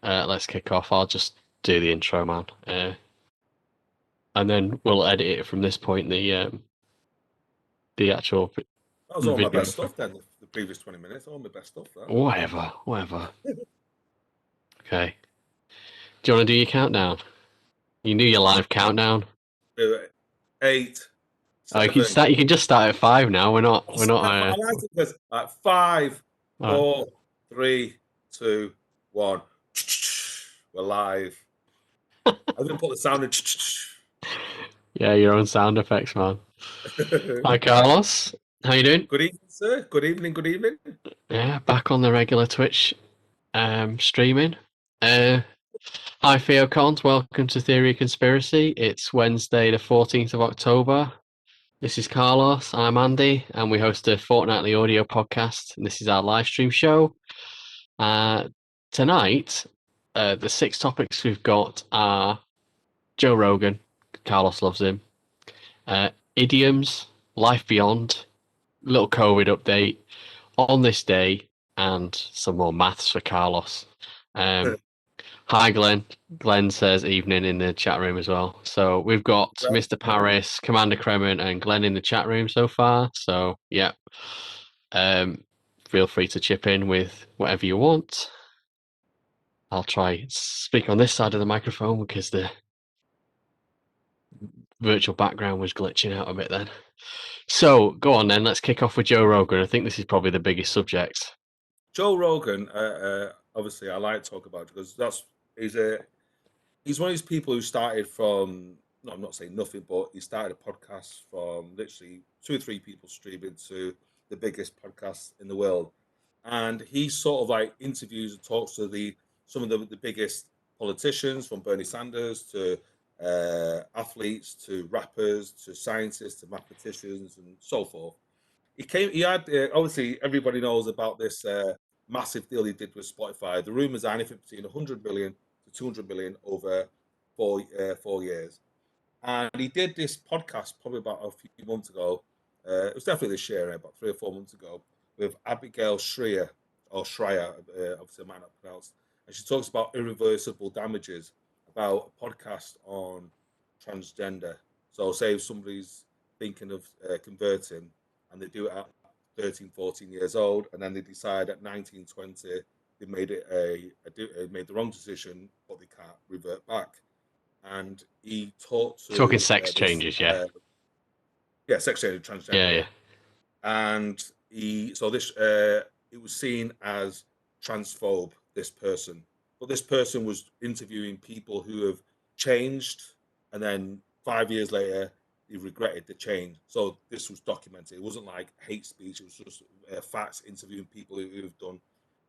Let's kick off. I'll just do the intro, man. And then we'll edit it from this point. The actual That was all my video. best stuff then, the previous 20 minutes. All my best stuff, that. Whatever. Okay. Do you want to do your countdown? You can do your live countdown. 8, You can 7. start. You can just start at 5 now. We're not. We're not. I like it because 5, Right. 4, 3, 2, 1. We're live. I was going to put the sound in. Yeah, your own sound effects, man. Hi, Carlos. How you doing? Good evening, sir. Good evening. Good evening. Yeah, back on the regular Twitch streaming. Hi, TheoCons. Welcome to Theory of Conspiracy. It's Wednesday, the 14th of October. This is Carlos. I'm Andy, and we host a fortnightly audio podcast. And this is our live stream show. Tonight, the 6 topics we've got are Joe Rogan. Carlos loves him. Idioms, life beyond, little COVID update, on this day, and some more maths for Carlos. Hi, Glenn. Glenn says evening in the chat room as well. So we've got Mr. Paris, Commander Kremen, and Glenn in the chat room so far. So, yeah. Feel free to chip in with whatever you want. I'll try speak on this side of the microphone because the virtual background was glitching out a bit then. So, go on then. Let's kick off with Joe Rogan. I think this is probably the biggest subject. Joe Rogan, obviously, I like to talk about because he's one of these people who started from, no, I'm not saying nothing, but he started a podcast from literally 2 or 3 people streaming to the biggest podcast in the world. And he sort of like interviews and talks to some of the biggest politicians, from Bernie Sanders to athletes to rappers to scientists to mathematicians and so forth. He had obviously everybody knows about this massive deal he did with Spotify. The rumors are anything between 100 million to 200 million over 4 years. And he did this podcast probably about a few months ago. It was definitely this year, about 3 or 4 months ago, with Abigail Shrier, or Schreier, obviously I might not pronounce. And she talks about irreversible damages, about a podcast on transgender. So say if somebody's thinking of converting and they do it at 13, 14 years old, and then they decide at 19, 20, they made made the wrong decision, but they can't revert back. And he talked Talking to sex changes, yeah. sex change transgender, Yeah. and this it was seen as transphobe, this person, but this person was interviewing people who have changed, and then 5 years later he regretted the change. So this was documented. It wasn't like hate speech. It was just facts, interviewing people who've done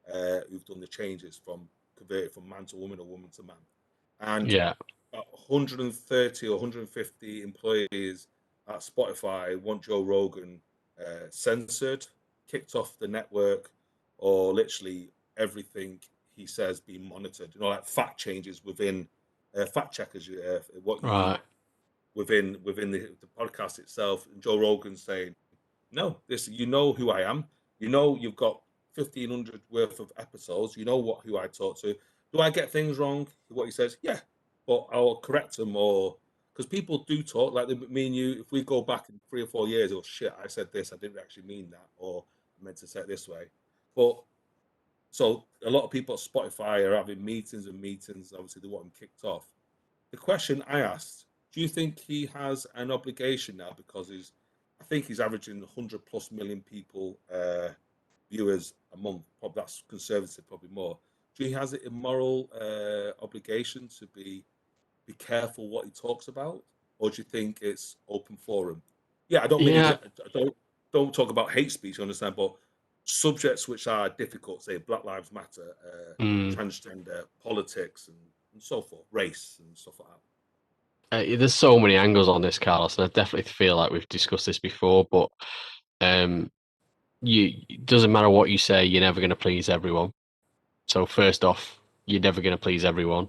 the changes from converted from man to woman or woman to man. And Yeah. 130 or 150 employees at Spotify want Joe Rogan censored, kicked off the network, or literally everything he says being monitored. Like fact changes within fact checkers. Right. Within the podcast itself. And Joe Rogan saying, "No, this, you know who I am. You know you've got 1,500 worth of episodes. You know who I talk to. Do I get things wrong? What he says, yeah, but I'll correct them, or because people do talk like me and you. If we go back in 3 or 4 years, oh shit, I said this, I didn't actually mean that, or I meant to say it this way. But so a lot of people at Spotify are having meetings and meetings. Obviously, they want him kicked off. The question I asked: do you think he has an obligation now, because I think he's averaging 100 plus million people viewers a month. Probably that's conservative, probably more. Do you has a moral obligation to be careful what he talks about, or do you think it's open forum? Yeah, I don't mean Yeah. don't talk about hate speech, I understand, but subjects which are difficult, say Black Lives Matter, transgender, politics, and so forth, race and stuff like that. There's so many angles on this, Carlos, and I definitely feel like we've discussed this before, but it doesn't matter what you say, you're never going to please everyone. So first off, you're never going to please everyone.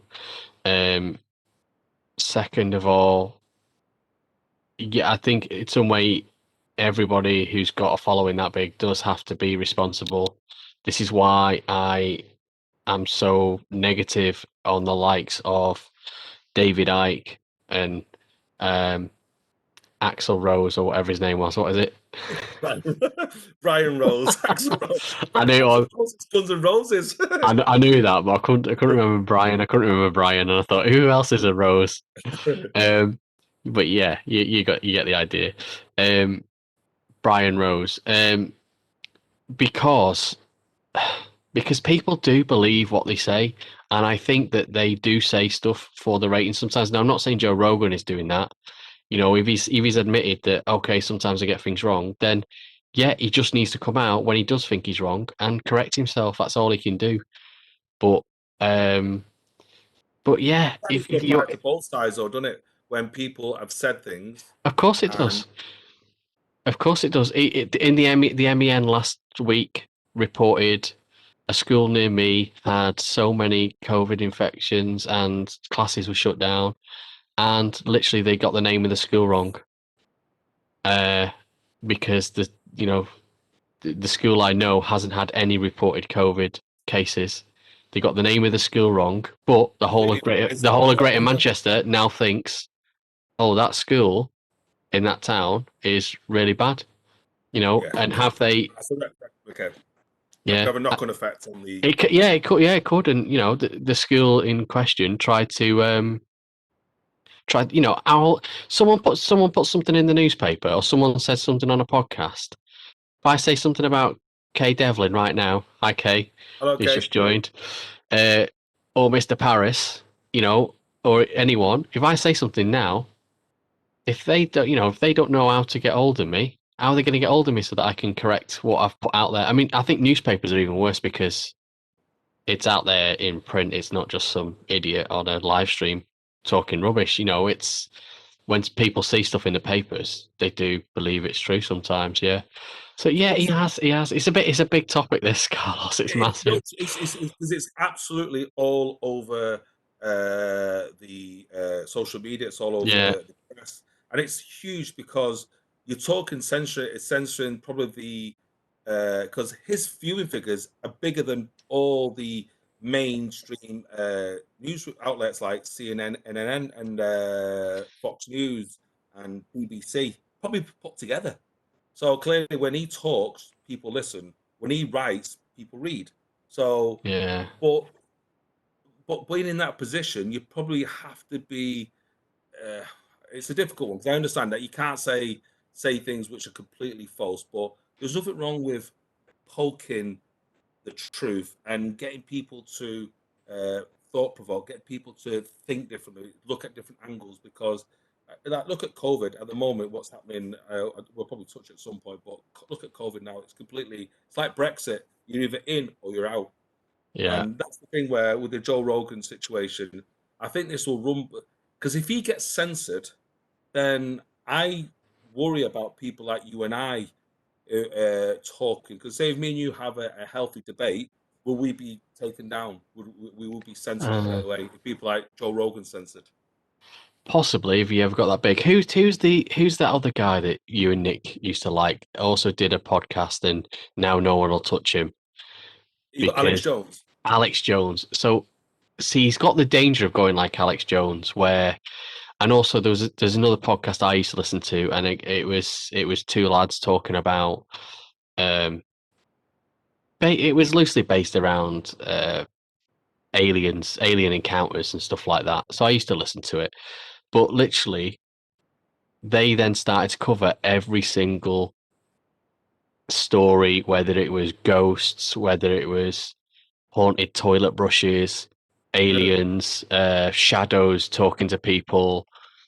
Second of all, yeah, I think in some way everybody who's got a following that big does have to be responsible. This is why I I'm so negative on the likes of David Icke and um, Axel Rose or whatever his name was. What is it? Brian, Brian Rose, Axl Rose. I knew Axl Rose, is Guns N' Roses. I knew that, but I couldn't remember Brian. I couldn't remember Brian, and I thought, who else is a Rose? Um, but yeah, you get the idea. Um, Brian Rose. Because because people do believe what they say, and I think that they do say stuff for the ratings sometimes. Now, I'm not saying Joe Rogan is doing that. You know, if he's admitted that okay, sometimes I get things wrong, then yeah, he just needs to come out when he does think he's wrong and correct himself. That's all he can do. But um, but yeah, That needs if to if you, apply to both sides, though, doesn't it? When people have said things, of course it and does. Of course it does. In the MEN last week reported a school near me had so many COVID infections and classes were shut down, and literally they got the name of the school wrong. Uh, because you know the school I know hasn't had any reported COVID cases. They got the name of the school wrong, but really, is the that whole is of that Greater under? Manchester now thinks, oh, that school in that town is really bad. You know, Yeah, and have they? so okay. That could Yeah, have a knock-on effect on the. yeah, it could, yeah, it could, and you know, the school in question tried to tried, you know, our someone put something in the newspaper or someone said something on a podcast. If I say something about Kay Devlin right now, hi Kay, who's Okay, just joined, uh, or Mr. Paris, you know, or anyone, if I say something now, if they don't, you know, if they don't know how to get hold of me, how are they going to get hold of me so that I can correct what I've put out there? I mean, I think newspapers are even worse because it's out there in print. It's not just some idiot on a live stream talking rubbish. You know, it's when people see stuff in the papers, they do believe it's true sometimes. Yeah. So yeah, he it's has. He has. It's a big topic. This Carlos. It's no, massive. it's absolutely all over the social media. It's all over Yeah. the press, and it's huge because you're talking censor. It's censoring probably the because his viewing figures are bigger than all the mainstream news outlets like CNN, NNN, and Fox News and BBC probably put together. So clearly, when he talks, people listen. When he writes, people read. So, Yeah. but being in that position, you probably have to be. Uh, it's a difficult one because I understand that you can't say things which are completely false. But there's nothing wrong with poking the truth and getting people to uh, thought provoke, get people to think differently, look at different angles. Because, like, look at COVID at the moment. What's happening? We'll probably touch at some point, but look at COVID now. It's completely. It's like Brexit. You're either in or you're out, Yeah. and that's the thing where with the Joe Rogan situation, I think this will run because if he gets censored, then I worry about people like you and I talking. Because say if me and you have a healthy debate, will we be taken down? Would we will be censored Uh, straight away if people like Joe Rogan censored? Possibly if you ever got that big. Who's that other guy that you and Nick used to like? Also did a podcast, and now no one will touch him You got Alex because Jones. Alex Jones. So see, he's got the danger of going like Alex Jones, where and also there's another podcast I used to listen to, and it was two lads talking about it was loosely based around alien encounters and stuff like that. So I used to listen to it, but literally they then started to cover every single story, whether it was ghosts, whether it was haunted toilet brushes, aliens, shadows talking to people,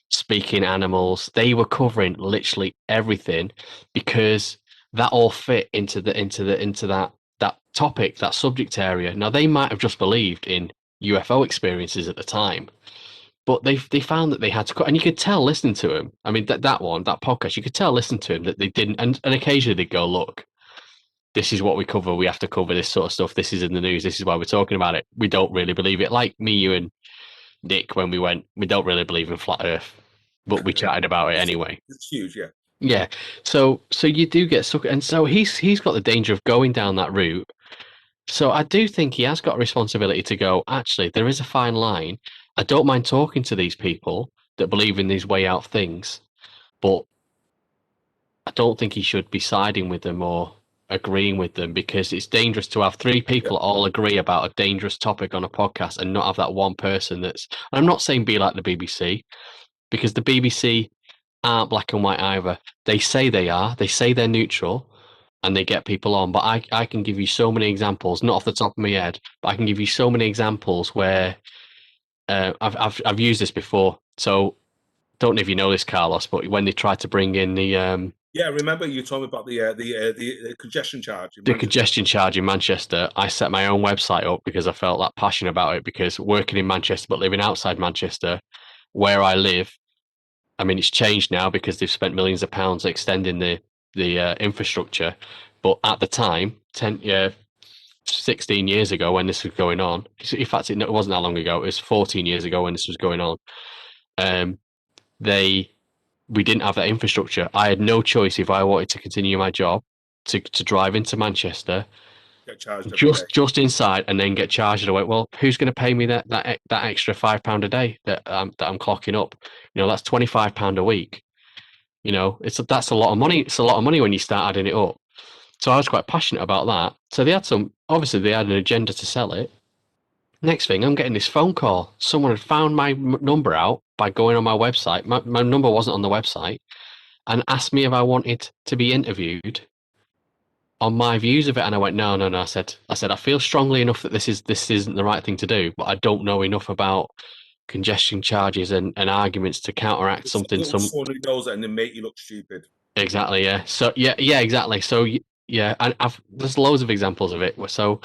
speaking animals. They were covering literally everything because that all fit into that topic, that subject area. Now they might have just believed in UFO experiences at the time, but they found that they had to cut, and you could tell listening to him. I mean that podcast, you could tell listening to him that they didn't, and occasionally they'd go, look, this is what we cover. We have to cover this sort of stuff. This is in the news. This is why we're talking about it. We don't really believe it. Like me, you, and Nick, when we went, we don't really believe in flat Earth, but we chatted about it It's, anyway. it's huge, yeah. Yeah. So you do get stuck, and so he's got the danger of going down that route, So I do think he has got a responsibility to go, actually, there is a fine line. I don't mind talking to these people that believe in these way out things, but I don't think he should be siding with them or agreeing with them because it's dangerous to have three Yeah, people all agree about a dangerous topic on a podcast and not have that one person that's. I'm not saying be like the BBC because the BBC aren't black and white either. They say they are, they say they're neutral and they get people on. But I can give you so many examples, not off the top of my head, but I can give you so many examples where I've used this before. So don't know if you know this, Carlos, but when they tried to bring in yeah. Remember you told me about the congestion charge in the Manchester. congestion charge in Manchester, I set my own website up because I felt that passionate about it. Because working in Manchester but living outside Manchester, where I live, I mean, it's changed now because they've spent millions of pounds extending the infrastructure. But at the time, 16 years ago when this was going on, in fact, it wasn't that long ago. It was 14 years ago when this was going on. Um, they we didn't have that infrastructure. I had no choice if I wanted to continue my job to drive into Manchester Get charged every day. just inside and then get charged away. Well, who's going to pay me that extra £5 a day that I'm clocking up? That's £25 a week. That's a lot of money. It's a lot of money when you start adding it up. So I was quite passionate about that. So obviously they had an agenda to sell it. Next thing, I'm getting this phone call. Someone had found my number out by going on my website. My number wasn't on the website and asked me if I wanted to be interviewed on my views of it, and I went, no, no, no. I said, I feel strongly enough that this isn't the right thing to do, but I don't know enough about congestion charges and arguments to counteract something. Someone who knows it and then make you look stupid. Exactly, yeah. So yeah, exactly. So yeah, and there's loads of examples of it. So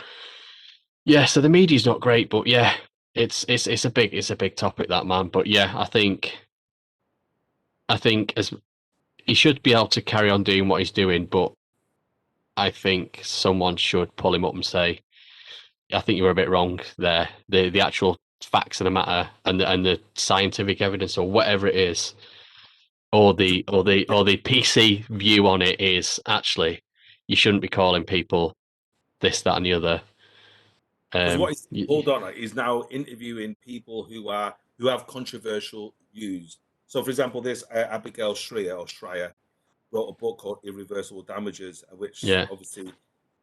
yeah, so the media's not great, but yeah, it's a big topic, that, man. But yeah, I think as he should be able to carry on doing what he's doing, but I think someone should pull him up and say, I think you were a bit wrong there. The actual facts of the matter and the scientific evidence or whatever it is, or the PC view on it is actually you shouldn't be calling people this, that, and the other. Because what he's Y- hold on, he's now interviewing people who have controversial views. So, for example, this Abigail Schreier wrote a book called Irreversible Damages, which yeah, obviously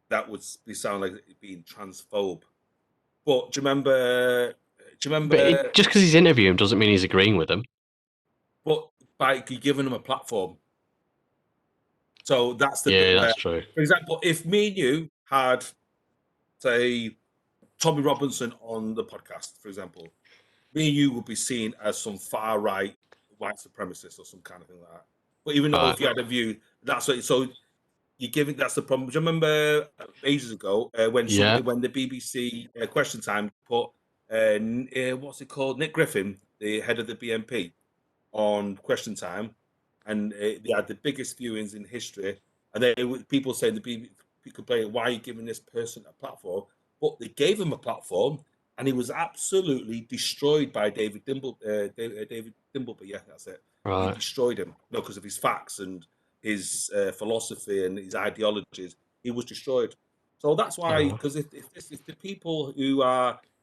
that would be sound like it being transphobe. But do you remember? Do you but remember? just because he's interviewing doesn't mean he's agreeing with them. But by giving them a platform, so that's the bit Yeah, where, that's true. for example, if me and you had, say, Tommy Robinson on the podcast, for example, me and you would be seen as some far right white supremacist or some kind of thing like that. But even though Right. if you had a view, that's what. So you're giving that's the problem. Do you remember ages ago Yeah. when the BBC Question Time put what's it called, Nick Griffin, the head of the BNP, on Question Time, and they had the biggest viewings in history. And people saying the BBC complaining, why are you giving this person a platform? But they gave him a platform, and he was absolutely destroyed by David Dimbleby. Yeah, that's it. He Right. destroyed him, because of his facts and his philosophy and his ideologies. He was destroyed. So that's why, Oh, because if the people who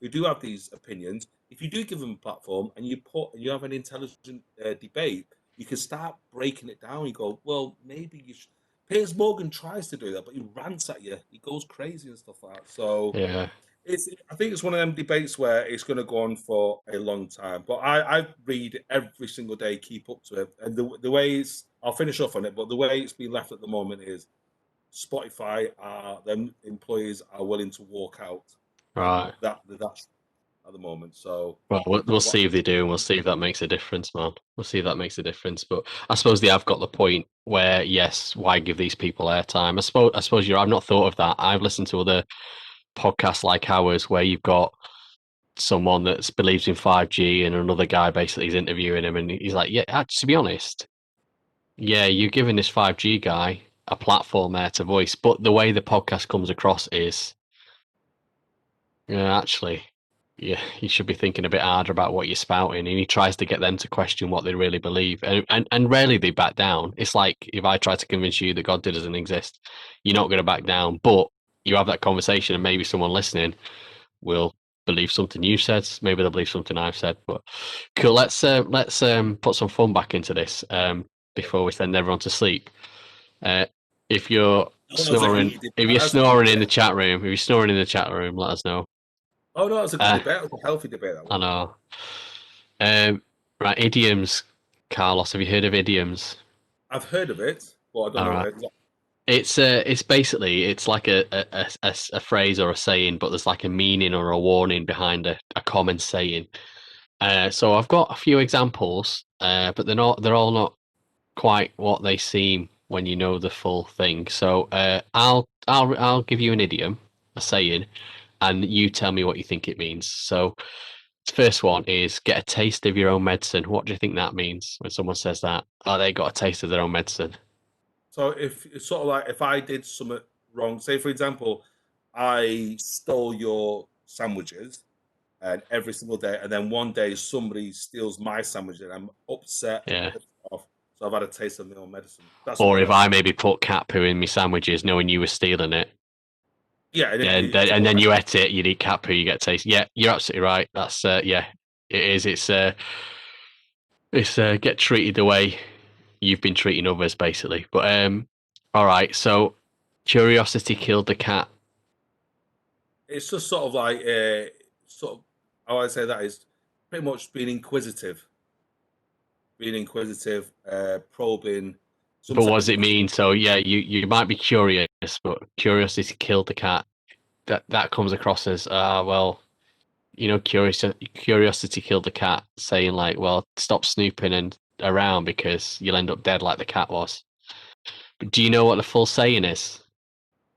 do have these opinions, if you do give them a platform and you have an intelligent debate, you can start breaking it down. You go, well, maybe you should. Piers Morgan tries to do that, but he rants at you. He goes crazy and stuff like that. So yeah. I think it's one of them debates where it's going to go on for a long time. But I read it every single day, keep up to it, and the way I'll finish off on it. But the way it's been left at the moment is Spotify them employees are willing to walk out, and Right. that's at the moment. So Well, we'll see if they do, and we'll see if that makes a difference, man. We'll see if that makes a difference. But I suppose they have got the point where, yes, why give these people airtime? I suppose I've not thought of that. I've listened to other podcasts like ours where you've got someone that believes in 5G and another guy basically is interviewing him, and he's like, yeah, to be honest, yeah, you're giving this 5G guy a platform there to voice, but the way the podcast comes across is, yeah, actually, yeah, you should be thinking a bit harder about what you're spouting. And he tries to get them to question what they really believe. And rarely they back down. It's like if I try to convince you that God doesn't exist, you're not going to back down. But you have that conversation, and maybe someone listening will believe something you said. Maybe they'll believe something I've said. But cool. Let's put some fun back into this before we send everyone to sleep. Uh, if you're That was a snoring, heated debate. if you're That's a good snoring in the debate. chat room, if you're snoring in the chat room, let us know. Oh no, that's a good Uh, debate. That's a healthy debate. That I one. know. Right, idioms, Carlos. Have you heard of idioms? I've heard of it, but I don't All know right. what it is. It's basically it's like a phrase or a saying, but there's like a meaning or a warning behind a common saying. So I've got a few examples, but they're all not quite what they seem when you know the full thing. So I'll give you an idiom, a saying, and you tell me what you think it means. So the first one is get a taste of your own medicine. What do you think that means when someone says that? Oh, they got a taste of their own medicine. So if it's sort of like if I did something wrong, say for example, I stole your sandwiches and every single day, and then one day somebody steals my sandwich and I'm upset and Yeah. pissed off. So I've had a taste of my own medicine. That's Or what if that's I maybe put cat poo in my sandwiches, knowing you were stealing it, yeah, and yeah, if you and sort of then like you ate it, you'd eat cat poo, you get taste. Yeah, you're absolutely right. That's yeah, it is. It's get treated the way you've been treating others, basically. But all right. So curiosity killed the cat. it's just sort of like sort of how I say that is pretty much being inquisitive, probing. But what does Sometimes it mean? So yeah, you might be curious, but curiosity killed the cat. That comes across as well, curiosity killed the cat, saying like, well, stop snooping and around because you'll end up dead like the cat was. But do you know what the full saying is?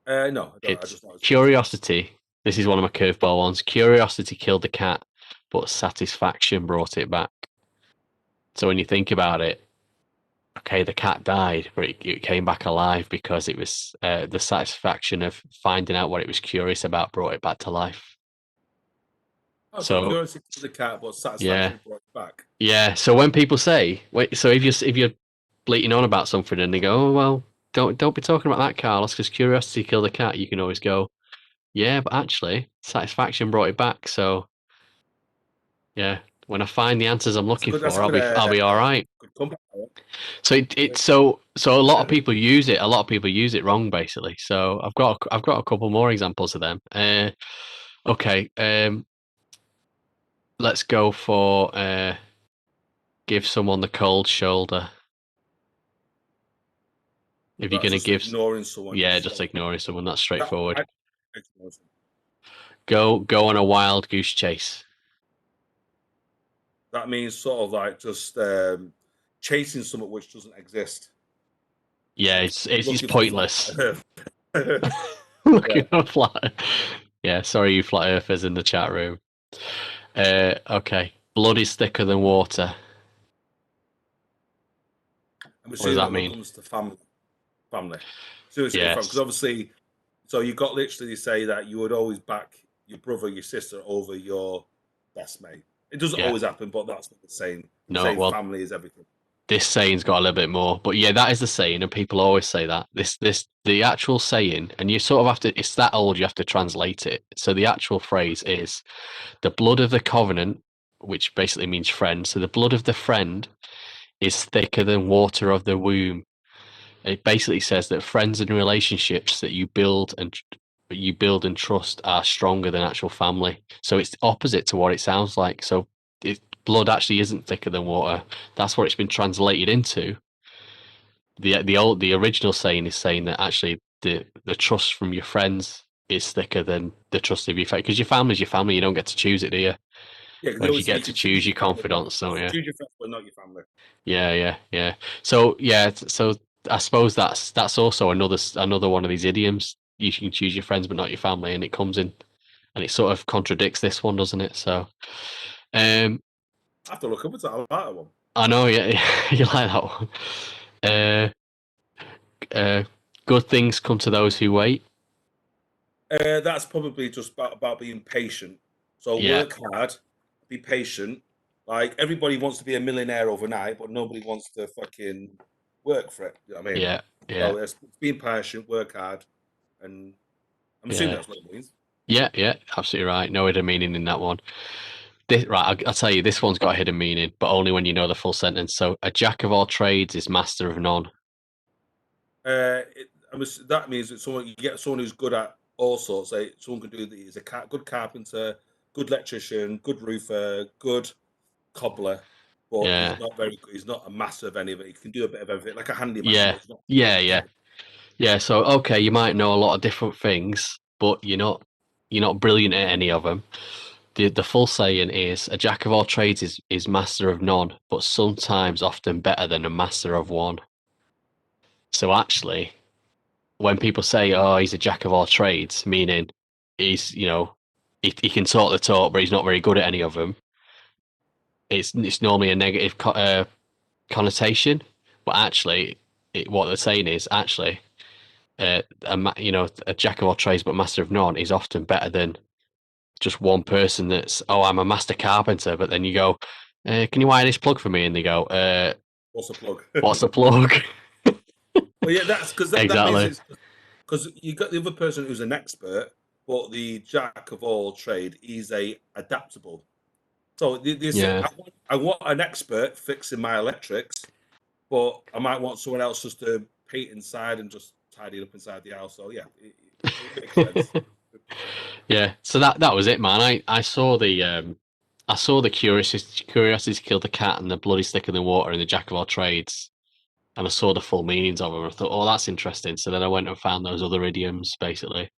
no, I don't. I It's just know it's curiosity. curiosity. This is one of my curveball ones. Curiosity killed the cat, but satisfaction brought it back. So when you think about it, okay, the cat died, but it came back alive because it was the satisfaction of finding out what it was curious about brought it back to life. Oh, so So curiosity killed the cat, but yeah, satisfaction brought it back. yeah. So when people say, wait, so if you're bleating on about something and they go, oh well, don't be talking about that, Carlos, because curiosity killed the cat, you can always go, yeah, but actually, satisfaction brought it back. So yeah, when I find the answers I'm looking That's a for, good, I'll be all right. good comeback. So so a lot of people use it. A lot of people use it wrong, basically. So I've got a couple more examples of them. Okay, let's go for give someone the cold shoulder. If you're That's gonna just give, ignoring someone. yeah, Just just ignoring someone. That's straightforward. I, Go on a wild goose chase. that means sort of like just chasing something which doesn't exist, Yeah, like it's looking for flat pointless. Earth. Yeah, Looking at flat. Yeah, sorry, you flat earthers in the chat room. Okay, blood is thicker than water. I'm What does assuming that that when it mean? comes to family. Seriously, because Yes. obviously, so you got literally say that you would always back your brother, your sister over your best mate. It doesn't Yeah. always happen, but that's what they're saying. No. Saying Well, family is everything. this saying's got a little bit more, but yeah, that is the saying, and people always say that. The actual saying, and you sort of have to. It's that old. You have to translate it. So the actual phrase is the blood of the covenant, which basically means friend. So the blood of the friend is thicker than water of the womb. It basically says that friends and relationships that you build and trust are stronger than actual family. So it's opposite to what it sounds like. So blood actually isn't thicker than water. That's what it's been translated into. The original saying is saying that actually the trust from your friends is thicker than the trust of your family, because your family's your family. You don't get to choose it, do you? Yeah, because they Whereas you always say get you to can choose choose your your family, but confidants, don't you? choose your friends, but not your family. Yeah, yeah, yeah. So yeah, so I suppose that's also another one of these idioms. You can choose your friends but not your family, and it comes in and it sort of contradicts this one, doesn't it? So um I have to look up at I like that one. I know, yeah, you like that one. Uh uh good things come to those who wait. That's probably just about being patient. So Yeah, work hard, be patient. Like everybody wants to be a millionaire overnight, but nobody wants to fucking work for it. You know what I mean? yeah, yeah. So it's being patient, work hard, and I'm assuming Yeah. that's what it means. Yeah, yeah, absolutely right. No hidden meaning in that one. Right, I'll tell you, this one's got a hidden meaning, but only when you know the full sentence. So, a jack of all trades is master of none. That means that someone you get someone who's good at all sorts. Like someone can do the he's a good carpenter, good electrician, good roofer, good cobbler, but Yeah, he's not very good. He's not a master of any of it. He can do a bit of everything, like a handyman, yeah, but he's not yeah, good. yeah, yeah. So, okay, you might know a lot of different things, but you're not brilliant at any of them. The full saying is a jack of all trades is master of none, but sometimes often better than a master of one. So actually, when people say, "Oh, he's a jack of all trades," meaning he can talk the talk, but he's not very good at any of them. It's normally a negative connotation, but actually, what they're saying is actually, a jack of all trades but master of none is often better than just one person that's, oh, I'm a master carpenter, but then you go, can you wire this plug for me? And they go, What's the plug? what's the plug? Well, yeah, that's because that means Exactly. it's because you got the other person who's an expert, but the jack of all trade is a adaptable. So they say, Yeah. I want an expert fixing my electrics, but I might want someone else just to paint inside and just tidy it up inside the house. So yeah, it makes sense. Yeah. So that was it, man. I saw the curiosity to kill the cat and the bloody stick in the water and the jack of all trades, and I saw the full meanings of them. I thought, oh, that's interesting. So then I went and found those other idioms, basically.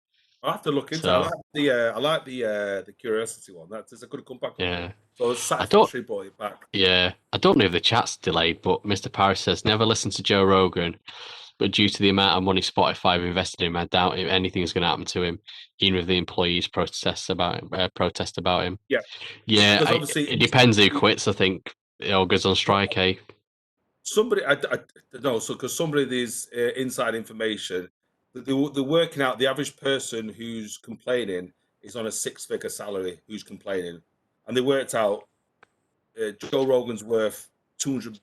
I'll have to look into. So I like the curiosity one. That's a good comeback one. yeah, So it's I don't. satisfactory brought it back. Yeah, I don't know if the chat's delayed, but Mr. Paris says never listen to Joe Rogan, but due to the amount of money Spotify have invested in him, I doubt if anything is going to happen to him, even if the employees protest about him. Yeah, Yeah, because obviously it depends who quits. I think it all goes on strike, eh? somebody I no, so because somebody there's inside information that they're working out the average person who's complaining is on a six-figure salary who's complaining, and they worked out Joe Rogan's worth 200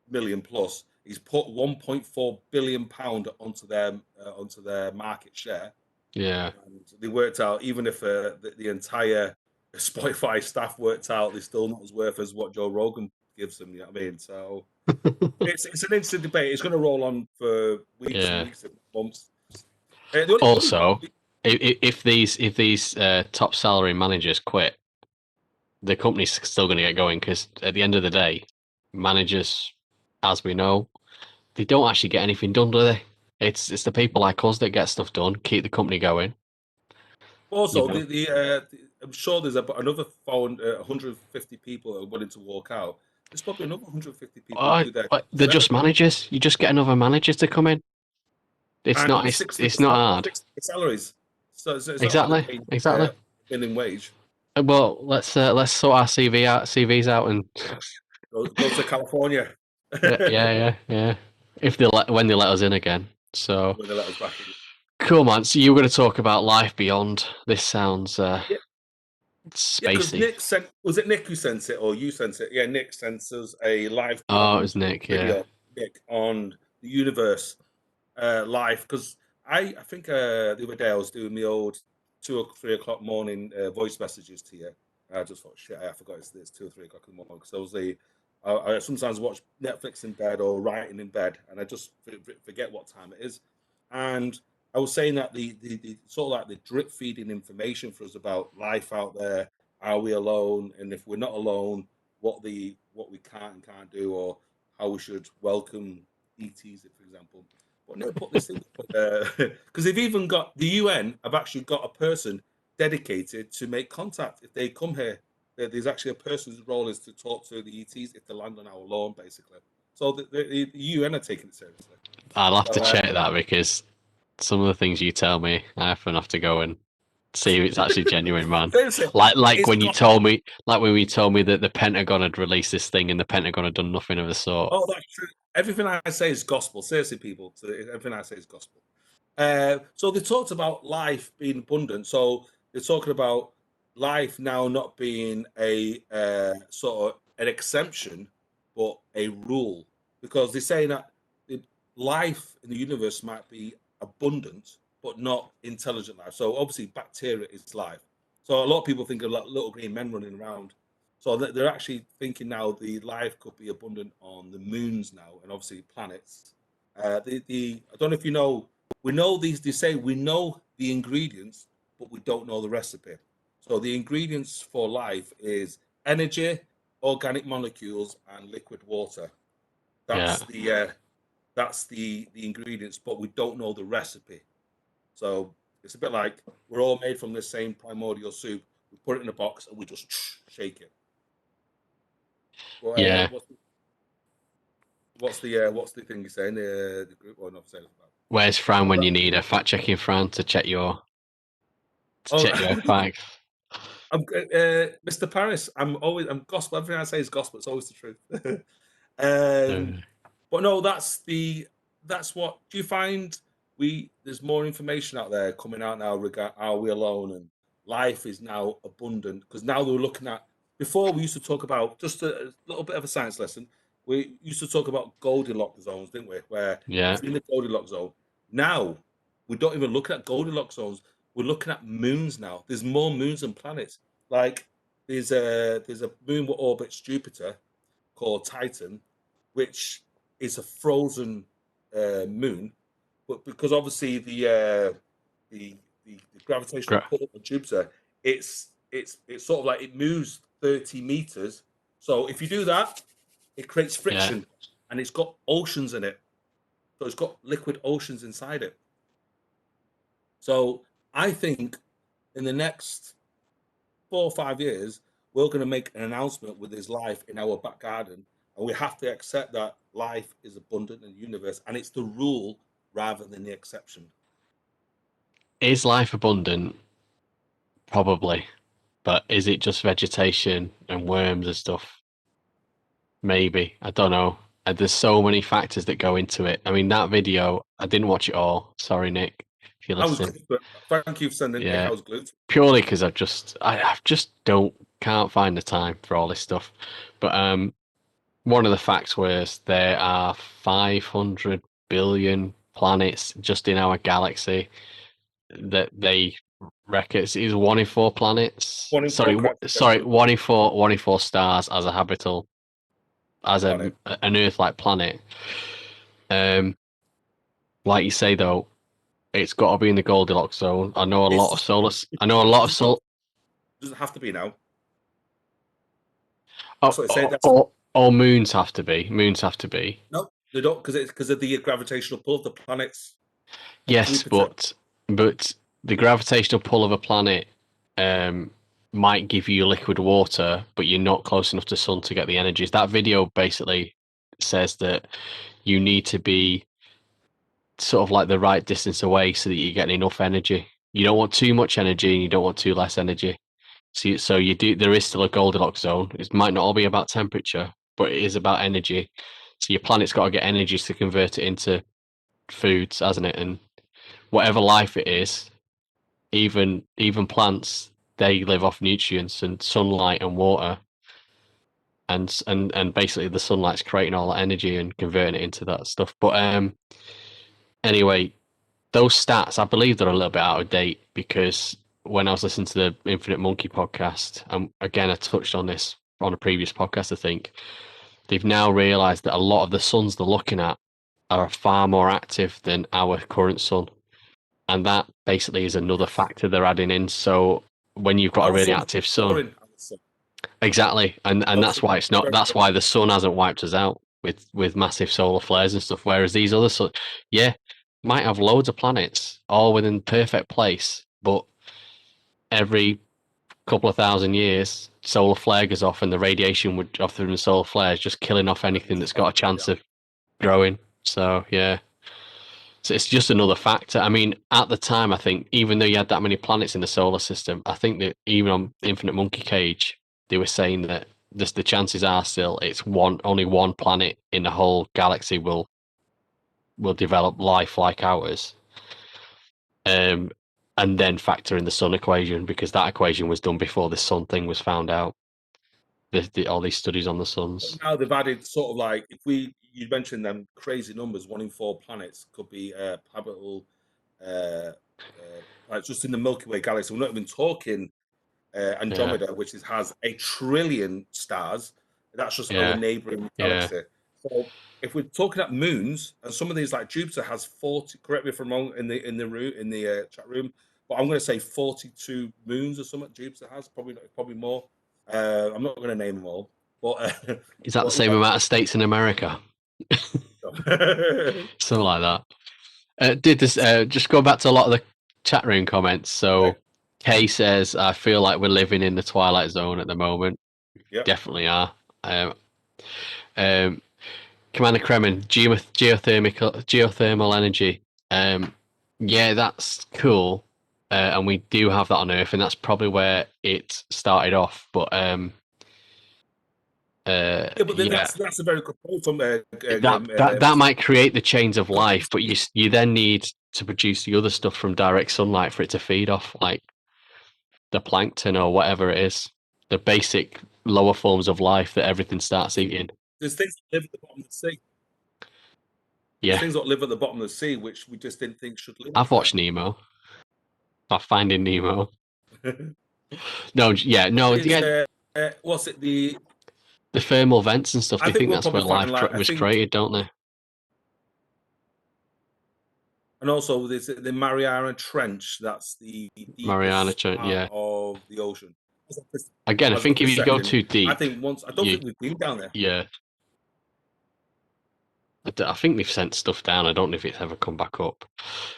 million plus. He's put 1.4 billion pound onto their market share, Yeah. and they worked out even if the entire Spotify staff worked out, they're still not as worth as what Joe Rogan gives them. You know what I mean? So it's an interesting debate. It's going to roll on for weeks and Yeah. weeks and months. The only Also, if these top salary managers quit, the company's still going to get going because at the end of the day, managers, as we know, they don't actually get anything done, do they? It's the people like us that get stuff done, keep the company going. You also know. I'm sure there's another 150 people that are willing to walk out. There's probably another 150 people who do their They're better, just managers. You just get another manager to come in. It's not. and It's not hard. six salaries. So it's not like they're Exactly. paying Exactly. minimum wage. Well, let's sort our CVs out, and Go to California yeah, yeah, yeah, yeah. If when they let us in again. So when they let us back in. cool, man. So you were going to talk about life beyond. This sounds Yeah, yeah, because spacey. Nick sent, was it Nick who sent it or you sent it? Yeah, Nick sent us a live Oh, it beyond was Nick. Yeah, video, Nick, on the universe live. Because I think the other day I was doing my old 2 or 3 o'clock morning voice messages to you. I just thought, shit, I forgot it's 2 or 3 o'clock in the morning. Because I sometimes watch Netflix in bed or writing in bed, and I just forget what time it is. And I was saying that the sort of like the drip feeding information for us about life out there. Are we alone? And if we're not alone, what we can and can't do, or how we should welcome ETs, for example. But no, put this thing because they've even got the UN have actually got a person dedicated to make contact if they come here. There's actually a person whose role is to talk to the ETs if they land on our lawn, basically. So the UN are taking it seriously. I'll have to So, check that because some of the things you tell me, I often have to go and see if it's actually genuine, man. seriously, Like it's when you gospel. told me, that the Pentagon had released this thing and the Pentagon had done nothing of the sort. Oh, that's true. Everything I say is gospel. Seriously, people. Everything I say is gospel. So they talked about life being abundant. So they're talking about life now not being a sort of an exemption, but a rule, because they're saying that life in the universe might be abundant, but not intelligent life. So obviously, bacteria is life. So a lot of people think of like little green men running around. So they're actually thinking now the life could be abundant on the moons now, and obviously planets. The I don't know if you know, we know these. They say we know the ingredients, but we don't know the recipe. So the ingredients for life is energy, organic molecules, and liquid water. Yeah. That's the ingredients, but we don't know the recipe. So it's a bit like we're all made from the same primordial soup. We put it in a box and we just shake it. But Yeah. what's the thing you're saying? The group or not saying about? Where's Fran when you need her? Fact checking Fran to check your Oh, facts. I'm Mr. Paris. I'm gospel. Everything I say is gospel. It's always the truth. um, Uh, but no, that's what. Do you find there's more information out there coming out now regarding Are We Alone, and life is now abundant, because now we're looking at, before we used to talk about, just a little bit of a science lesson. We used to talk about Goldilocks zones, didn't we? Where yeah. if you're in the Goldilocks zone, now we don't even look at Goldilocks zones. We're looking at moons now. There's more moons than planets. Like there's a moon that orbits Jupiter called Titan, which is a frozen moon, but because obviously the, the gravitational Gra- pull of Jupiter, it's sort of like it moves 30 meters. So if you do that, it creates yeah. friction, and it's got oceans in it. So it's got liquid oceans inside it. So I think in the next 4 or 5 years, we're going to make an announcement with his life in our back garden, and we have to accept that life is abundant in the universe, and it's the rule rather than the exception. Is life abundant? Probably. But is it just vegetation and worms and stuff? Maybe. I don't know. There's so many factors that go into it. I mean, that video, I didn't watch it all. Sorry, Nick, if you're I was listening. glued to it. Thank you for sending it, Nick. I Yeah, was glued. purely because I just can't find the time for all this stuff. But one of the facts was there are 500 billion planets just in our galaxy that they reckon is 1 in 4 planets. One in Sorry, four, correct? Yeah, sorry, 1 in 4 stars as a habitable as planet. an Earth-like planet. Um, like you say though, it's got to be in the Goldilocks zone. I know a lot of It's solar. I know a lot of doesn't solar. doesn't have to be now. That's Oh, what I say. oh, That's oh, oh, moons have to be. Moons have to be. no, they don't, because it's because of the gravitational pull of the planets of Yes, Jupiter. but the gravitational pull of a planet um, might give you liquid water, but you're not close enough to the sun to get the energies. That video basically says that you need to be sort of like the right distance away so that you're getting enough energy. You don't want too much energy and you don't want too less energy. So you do. There is still a Goldilocks zone. It might not all be about temperature, but it is about energy. So your planet's got to get energies to convert it into foods, hasn't it? And whatever life it is, even plants, they live off nutrients and sunlight and water, and basically the sunlight's creating all that energy and converting it into that stuff. But anyway, those stats, I believe they're a little bit out of date because when I was listening to the Infinite Monkey podcast, and again, I touched on this on a previous podcast, I think they've now realized that a lot of the suns they're looking at are far more active than our current sun. And that basically is another Yes, factor they're adding in. So when you've got a our really sun's active sun, boring. exactly, and Our that's sun why it's not. very That's why the sun hasn't wiped us out with massive solar flares and stuff. Whereas these other sun, yeah, might have loads of planets all within perfect place, but every couple of thousand years, solar flare goes off, and the radiation would off from the solar flares just killing off anything that's got a chance yeah. of growing. So yeah. So it's just another factor. I mean, at the time, I think even though you had that many planets in the solar system, I think that even on Infinite Monkey Cage, they were saying that just the chances are still it's only one planet in the whole galaxy will develop life like ours. Um, and then factor in the sun equation because that equation was done before the sun thing was found out. All these studies on the But suns. now they've added sort of like, if you mentioned them crazy numbers, 1 in 4 planets could be habitable like just in the Milky Way galaxy. We're not even talking Yeah, Andromeda, which has 1 trillion stars. That's just our yeah, neighboring yeah. galaxy. So if we're talking about moons, and some of these like Jupiter has 40. Correct me if I'm wrong in the chat room, but I'm going to say 42 moons or something. Jupiter has probably more. I'm not going to name them all, but Is that the but same amount of states in America? yeah. Something like that. Did this just go back to a lot of the chat room comments? Okay. So Kay says, "I feel like we're living in the twilight zone at the moment. Yep. Definitely are." Um, um, Commander Kremen, geothermal energy. Um, yeah, that's cool, and we do have that on Earth, and that's probably where it started off. But Yeah, but then yeah, that's a very good point from that might create the chains of life, but you then need to produce the other stuff from direct sunlight for it to feed off, like the plankton or whatever it is, the basic lower forms of life that everything starts eating. there's things that live at the bottom of the sea. There's Yeah, things that live at the bottom of the sea which we just didn't think should live I've there. watched Nemo. Finding Nemo. No, yeah, no, Is yeah, what's it? The the thermal vents and stuff. I They think think we'll that's probably where find life like I was think, created, don't they? and also there's the Mariana Trench. That's the Mariana, deepest part yeah. of the ocean. As of this, Again, I as of think if this you go second, too I deep, think once I don't you, think we've been down there. yeah. I think they've sent stuff down. I don't know if it's ever come back up.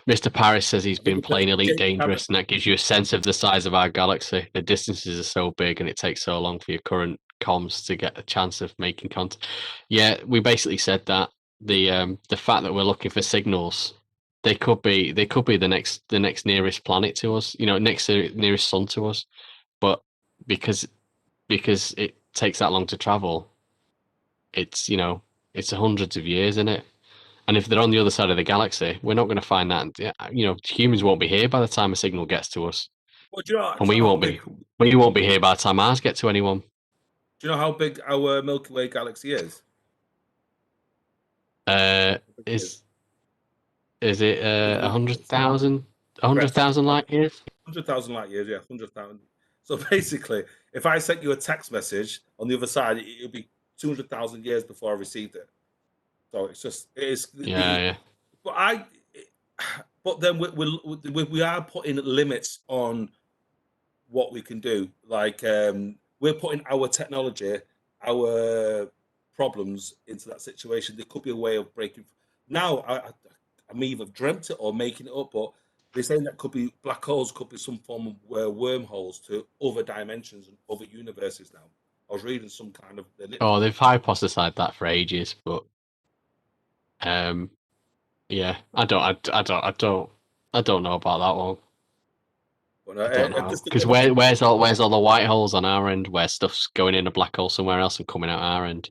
Mr. Paris says he's I think been we've got playing Elite James Cameron. Dangerous, and that gives you a sense of the size of our galaxy. The distances are so big, and it takes so long for your current comms to get a chance of making contact. Yeah, we basically said that the fact that we're looking for signals, they could be the next nearest planet to us. Nearest sun to us, but because because it takes that long to travel, it's hundreds of years in it. And if they're on the other side of the galaxy, we're not going to find that. Humans won't be here by the time a signal gets to us, Well, and do you we know how won't big? be. We won't be here by the time ours get to anyone. Do you know how big our Milky Way galaxy is? Uh, How big it is? is is it a hundred It's thousand? A hundred correct. thousand light years? 100,000 light years, yeah, 100,000. So basically, if I sent you a text message on the other side, it would be 200,000 years before I received it. So it is Yeah, yeah. but but then we are putting limits on what we can do. Like we're putting our technology, our problems into that situation. There could be a way of breaking. Now, I may have dreamt it or making it up, but they're saying that could be black holes, could be some form of wormholes to other dimensions and other universes. Now, I was reading some kind of they're Oh, literally, they've hypothesized that for ages, but um, yeah, I don't know about that one. but I don't know just because again, I think where's all the white holes on our end, where stuff's going in a black hole somewhere else and coming out our end?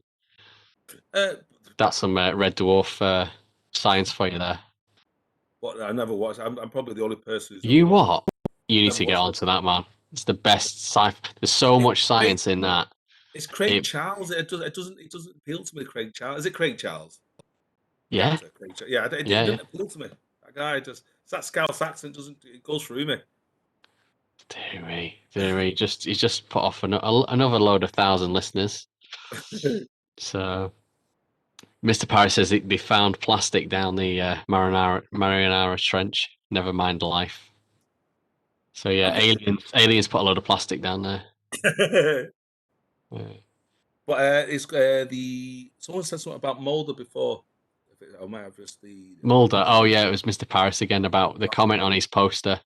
uh, That's some red dwarf science for you there. what I never watched. I'm probably the only person who's ever You watched. what? You need Never to get watched onto that, man. It's the best sci. There's so it. much science in that. It's Craig It, Charles. It doesn't appeal to me. Craig Charles. Is it Craig Charles? The yeah, actor, Craig Charles. Yeah, it yeah, yeah. didn't appeal to me. That guy just it's that Scouse accent doesn't it goes through me. Dear me, he's just put off another load of 1,000 listeners. So Mr. Paris says they found plastic down the Mariana Trench. Never mind life. So yeah, I'm just, aliens put a load of plastic down there. Yeah. but it's the someone said something about Mulder before. I might have just the Mulder. Oh yeah, it was Mr. Paris again about the comment on Mulder. his poster.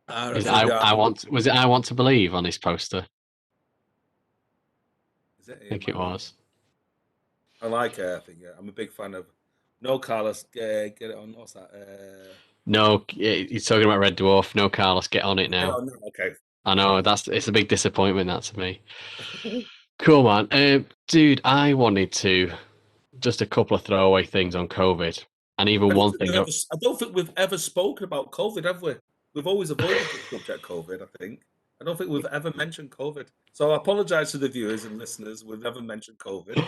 I Is it said yeah. I want to believe on his poster? Is it? I It think it might be. was. I like her. I think yeah. I'm a big fan of. No, Carlos, get it on. What's that? No, he's talking about Red Dwarf. No, Carlos, get on it Get it now. on. No, okay. I know it's a big disappointment that to me. Cool, man. Dude, I wanted to just a couple of throwaway things on COVID, and even one thing. I don't think we've ever spoken about COVID, have we? We've always avoided the subject COVID, I think. I don't think we've ever mentioned COVID. So I apologize to the viewers and listeners. We've never mentioned COVID.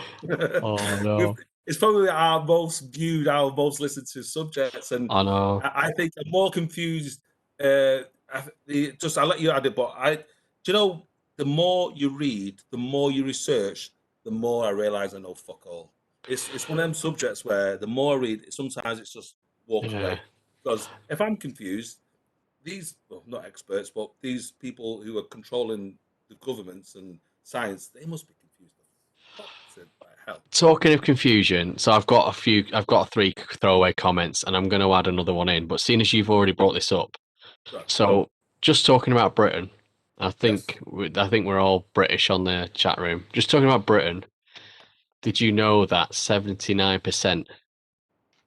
Oh we've no. it's probably our most viewed, our most listened to subjects, and I know. I think I'm more confused. I'll let you add it, but do you know, the more you read, the more you research, the more I realize I know fuck all. It's one of them subjects where the more I read, sometimes it's just walk Yeah. away, because if I'm confused, these, well, not experts, but these people who are controlling the governments and science, they must be confused. Fuck to like hell. Talking of confusion, so I've got three throwaway comments, and I'm going to add another one in. But seeing as you've already brought this up, Right. so just talking about Britain, Yes. I think we're all British on the chat room. Just talking about Britain, did you know that 79%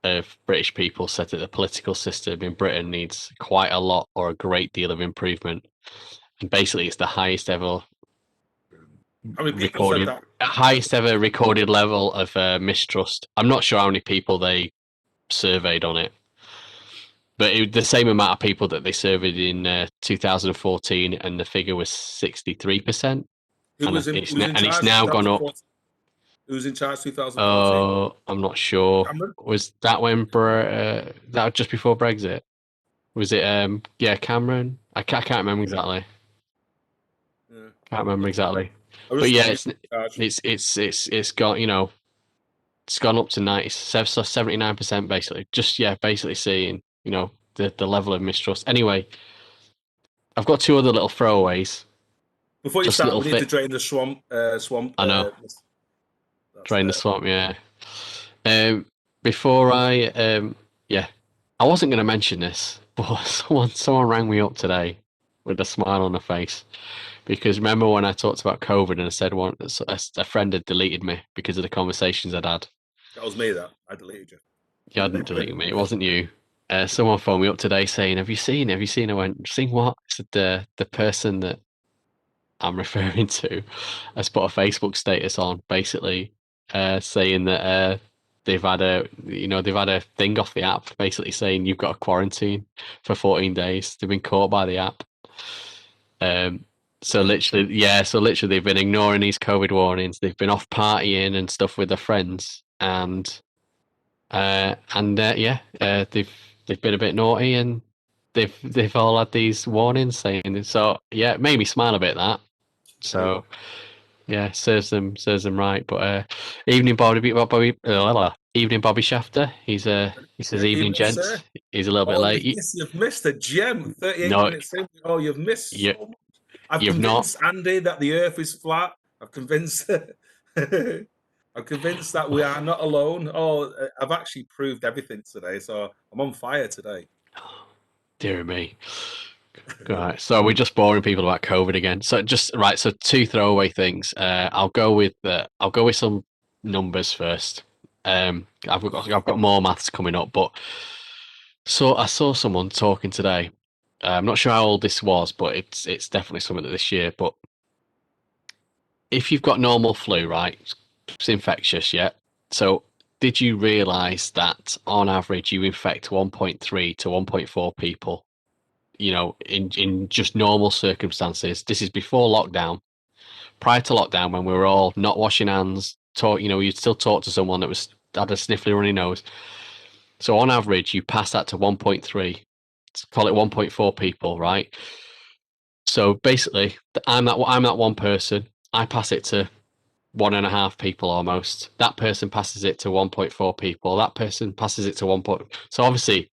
of British people said that the political system in Britain needs quite a lot or a great deal of improvement? And basically, it's the How many people said recorded that? highest ever recorded level of mistrust. I'm not sure how many people they surveyed on it, but the same amount of people that they surveyed in 2014, and the figure was 63%, and Who was in it's charge now gone up. 2014? Who was in charge 2014? I'm not sure. Cameron? Was that that was just before Brexit? Was it yeah, Cameron? I can't remember exactly. Yeah. Can't remember exactly. I But just yeah, thought he was in charge. it's got, it's gone up to 79% basically. Just yeah, basically seeing, the level of mistrust. Anyway, I've got two other little throwaways. Before you Just start, little we need to fit. drain the swamp. Swamp. I know. That's Drain the swamp, yeah. Before yeah, I wasn't going to mention this, but someone rang me up today with a smile on her face, because remember when I talked about COVID and I said a friend had deleted me because of the conversations I'd had. that was me. That I deleted you. You hadn't deleted me. It wasn't you. Someone phoned me up today saying, "Have you seen? Have you seen?" I went, "Seen what?" I said, "The person that I'm referring to has put a Facebook status on, basically saying that they've had a thing off the app, basically saying you've got a quarantine for 14 days. They've been caught by the app. Um, so Really? literally, yeah, so literally they've been ignoring these COVID warnings. They've been off partying and stuff with their friends, yeah, they've been a bit naughty, and they've all had these warnings saying. So yeah, it made me smile a bit, that. So yeah, serves them right. But evening Bobby Shafter. He says evening Evening, sir. gents. He's a little bit Oh late. yes, you've missed a gem. 38 No, minutes in. Oh, you've missed you so much. I've you've not. convinced Andy that the Earth is flat. I've convinced. I'm convinced that we are not alone. Oh, I've actually proved everything today, so I'm on fire today. Dear me. Right, so we're just boring people about COVID again. So just right, so two throwaway things. I'll go with some numbers first. I've got more maths coming up, but so I saw someone talking today. I'm not sure how old this was, but it's definitely something that this year. But if you've got normal flu, right, it's infectious, yeah. So did you realise that on average you infect 1.3 to 1.4 people, in just normal circumstances? This is before lockdown. Prior to lockdown, when we were all not washing hands, you'd still talk to someone that was had a sniffly runny nose. So on average, you pass that to 1.3. Let's call it 1.4 people, right? So basically, I'm that one person. I pass it to one and a half people almost. That person passes it to 1.4 people. That person passes it to one point. So obviously,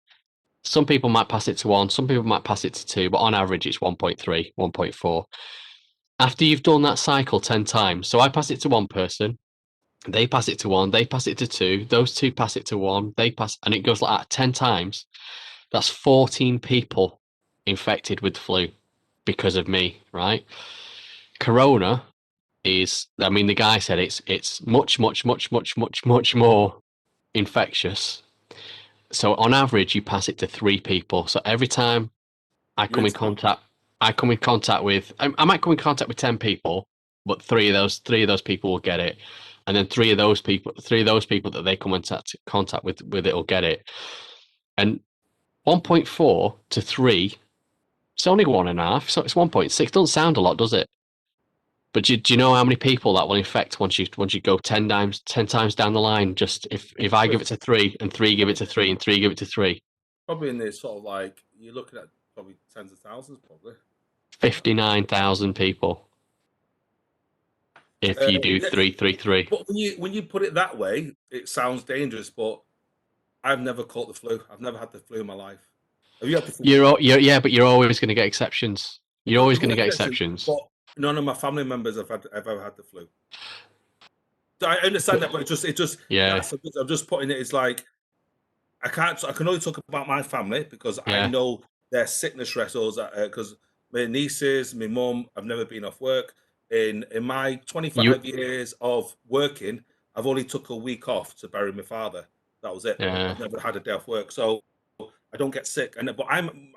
some people might pass it to one, some people might pass it to two, but on average, it's 1.3, 1.4. After you've done that cycle 10 times, so I pass it to one person, they pass it to one, they pass it to two, those two pass it to one, they pass, and it goes like that 10 times. That's 14 people infected with the flu because of me, right? Corona I mean, the guy said it's much, much, much, much, much, much more infectious. So on average, you pass it to three people. So every time I You're come in into that. contact, I might come in contact with 10 people, but three of those people will get it, and then three of those people that they come into contact with it will get it. And 1.4 to 3, it's only one and a half, so it's 1.6. Doesn't sound a lot, does it? But do you know how many people that will infect once you go 10 times down the line? Just if I give it to three and three give it to three and three give it to three, Probably in this sort of like you're looking at probably tens of thousands, probably. Yeah. 59,000 people if you do Yeah, three, three, three. but when you put it that way, it sounds dangerous. But I've never caught the flu. I've never had the flu in my life. Have you had the flu? Yeah, but you're always going to get exceptions. You're There always will going be to get exceptions, exceptions. but none of my family members have ever had the flu. So I understand that, but it just Yeah, I'm just putting it as like I can't. I can only talk about my family because I yeah. know their sickness wrestles. Because my nieces, my mum, I've never been off work. In my You 25 years of working, I've only took a week off to bury my father. That was it. yeah, I've never had a day off work, so I don't get sick. And but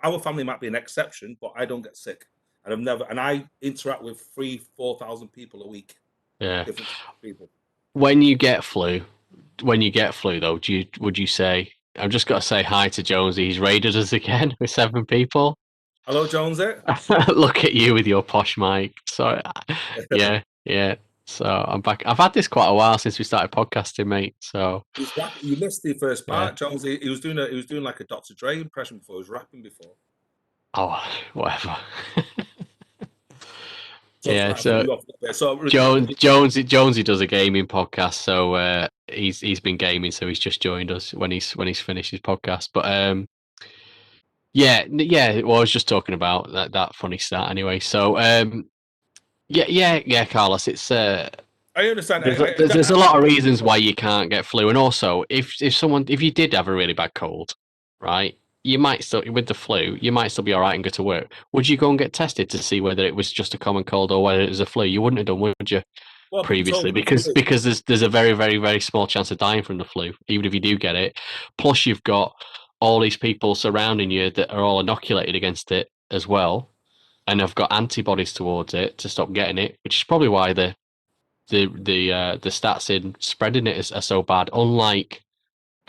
our family might be an exception, but I don't get sick. And I've never. And I interact with 3,000 to 4,000 people a week, yeah. different people. When you get flu, though, would you say? I've just got to say hi to Jonesy. He's raided us again with 7 people. Hello, Jones. It. Look at you with your posh mic. Sorry. Yeah, yeah. So I'm back. I've had this quite a while since we started podcasting, mate. So He's rapping. You missed the first yeah. part, Jones. He was doing like a Dr. Dre impression before. He was rapping before. Oh, whatever. So I Yeah. might have to So move off a bit. So regarding Jonesy does a gaming podcast. So he's been gaming. So he's just joined us when he's finished his podcast. But yeah. Well, I was just talking about that funny start anyway. So yeah, Carlos. It's I understand. there's a lot of reasons why you can't get flu, and also if you did have a really bad cold, right, you might still with the flu, you might still be all right and go to work. Would you go and get tested to see whether it was just a common cold or whether it was a flu? You wouldn't have done, would you, Well, I've been told previously? with the flu. Because there's a very very very small chance of dying from the flu, even if you do get it. Plus, you've got all these people surrounding you that are all inoculated against it as well, and have got antibodies towards it to stop getting it, which is probably why the stats in spreading it are so bad. Unlike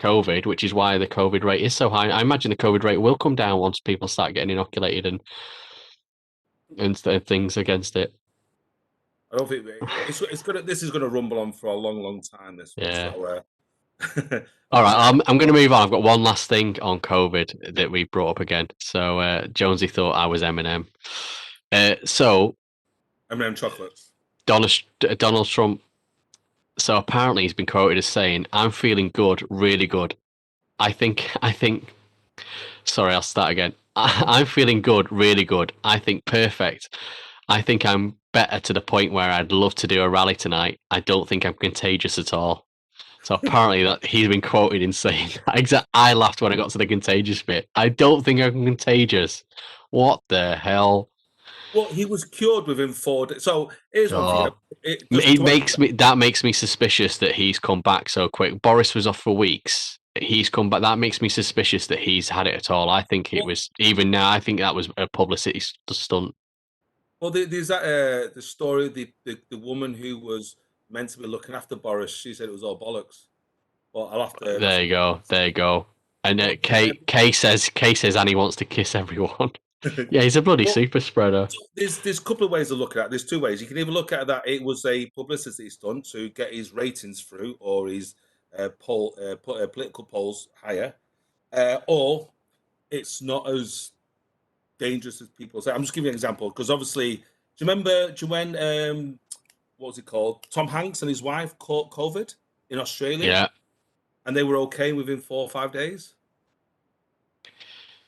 COVID, which is why the COVID rate is so high. I imagine the COVID rate will come down once people start getting inoculated and things against it. I don't think it's gonna. This is gonna rumble on for a long, long time. This one. Yeah. So All right, just I'm going to move on. I've got one last thing on COVID that we brought up again. So Jonesy thought I was Eminem. So M&M chocolates. Donald Trump. So apparently he's been quoted as saying, "I'm feeling good, really good. I think. Sorry, I'll start again. I'm feeling good, really good. I think perfect. I think I'm better to the point where I'd love to do a rally tonight. I don't think I'm contagious at all." So apparently that he's been quoted in saying that. I laughed when I got to the contagious bit. I don't think I'm contagious. What the hell? Well, he was cured within 4 days. So here's one thing. Oh, It just to answer that. that makes me suspicious that he's come back so quick. Boris was off for weeks. He's come back. That makes me suspicious that he's had it at all. I think it Well, was even now. I think that was a publicity stunt. well, there's that the story. The woman who was meant to be looking after Boris. She said it was all bollocks. But I'll have to There listen you to go. There you go. And what. Kay says Annie wants to kiss everyone. Yeah, he's a bloody Well, super spreader. so there's a couple of ways of looking at it. There's two ways. You can either look at that it was a publicity stunt to get his ratings through or his political polls higher, or it's not as dangerous as people say. I'm just giving you an example because obviously, do you remember? Do you when what was it called? Tom Hanks and his wife caught COVID in Australia, Yeah. and they were okay within 4 or 5 days.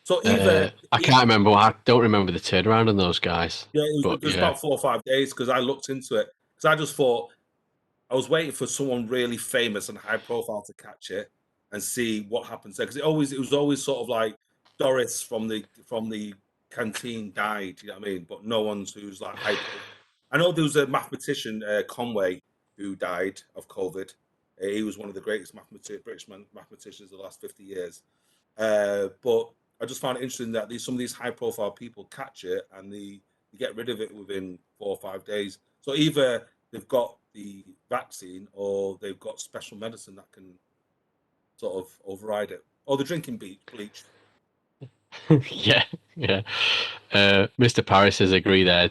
So either I can't remember. I don't remember the turnaround on those guys. yeah, But it was yeah, about 4 or 5 days because I looked into it because I just thought I was waiting for someone really famous and high profile to catch it and see what happens there because it was always sort of like Doris from the canteen died, you know what I mean? But no one's who's like high profile. I know there was a mathematician Conway who died of COVID. He was one of the greatest British mathematicians of the last 50 years. But I just found it interesting that some of these high profile people catch it and they get rid of it within 4 or 5 days. So either they've got the vaccine or they've got special medicine that can sort of override it, or they're drinking bleach. yeah, yeah. Mr. Paris says agree there.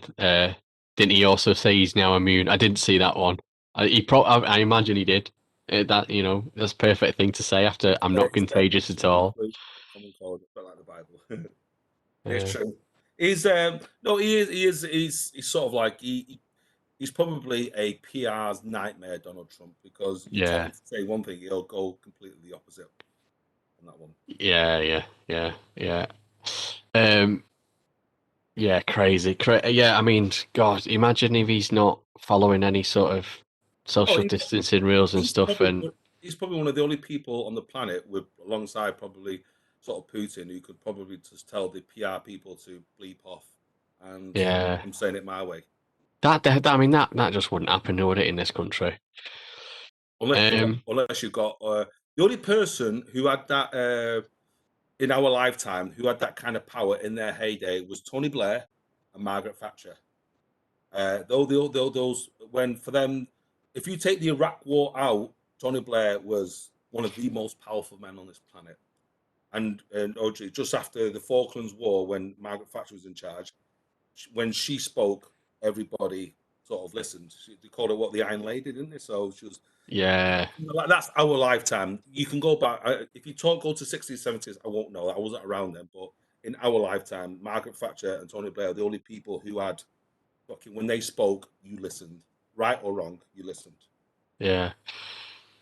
didn't he also say he's now immune? I didn't see that one. I imagine he did. That that's a perfect thing to say after I'm not It's contagious at all. common cold, but like the Bible. It's Uh, true. He's no, he's sort of like he's probably a PR's nightmare, Donald Trump, because you tell yeah, him to say one thing, he'll go completely the opposite on that one. yeah. Um, yeah, crazy. Yeah, I mean, God, imagine if he's not following any sort of Oh, social distancing rules and he's stuff, probably and he's probably one of the only people on the planet with alongside probably sort of Putin who could probably just tell the PR people to bleep off, and yeah, I'm saying it my way. I mean, that just wouldn't happen, would it, in this country? Um, Unless you've got the only person who had that in our lifetime who had that kind of power in their heyday was Tony Blair and Margaret Thatcher. Those when for them, if you take the Iraq War out, Tony Blair was one of the most powerful men on this planet. And OG, just after the Falklands War, when Margaret Thatcher was in charge, when she spoke, everybody sort of listened. They called her what, the Iron Lady, didn't they? So she was yeah, like, that's our lifetime. You can go back if you go to 60s, 70s. I won't know. I wasn't around then, but in our lifetime, Margaret Thatcher and Tony Blair are the only people who had fucking when they spoke, you listened, right or wrong, you listened. yeah.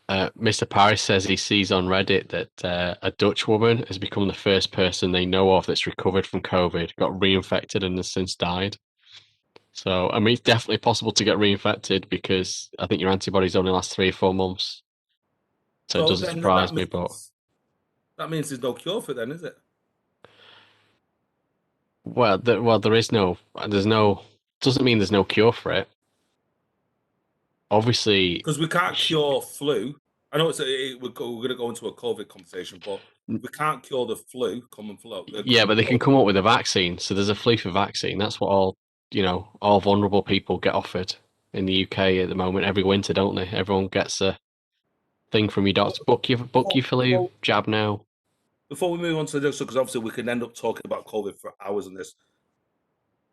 Mr. Paris says he sees on Reddit that a Dutch woman has become the first person they know of that's recovered from COVID, got reinfected, and has since died. So, I mean, it's definitely possible to get reinfected because I think your antibodies only last 3 or 4 months. So it So doesn't then surprise me, but that means there's no cure for it, then, is it? there is no, doesn't mean there's no cure for it. Obviously, Because we can't cure flu. I know we're going to go into a COVID conversation, but we can't cure the flu, common flu, yeah, common but they can cold. come up with a vaccine. So there's a flu for vaccine. That's what all vulnerable people get offered in the UK at the moment every winter, don't they? Everyone gets a thing from your doctor. Book Before, your flu before, jab now. before we move on to this, because obviously we can end up talking about COVID for hours on this.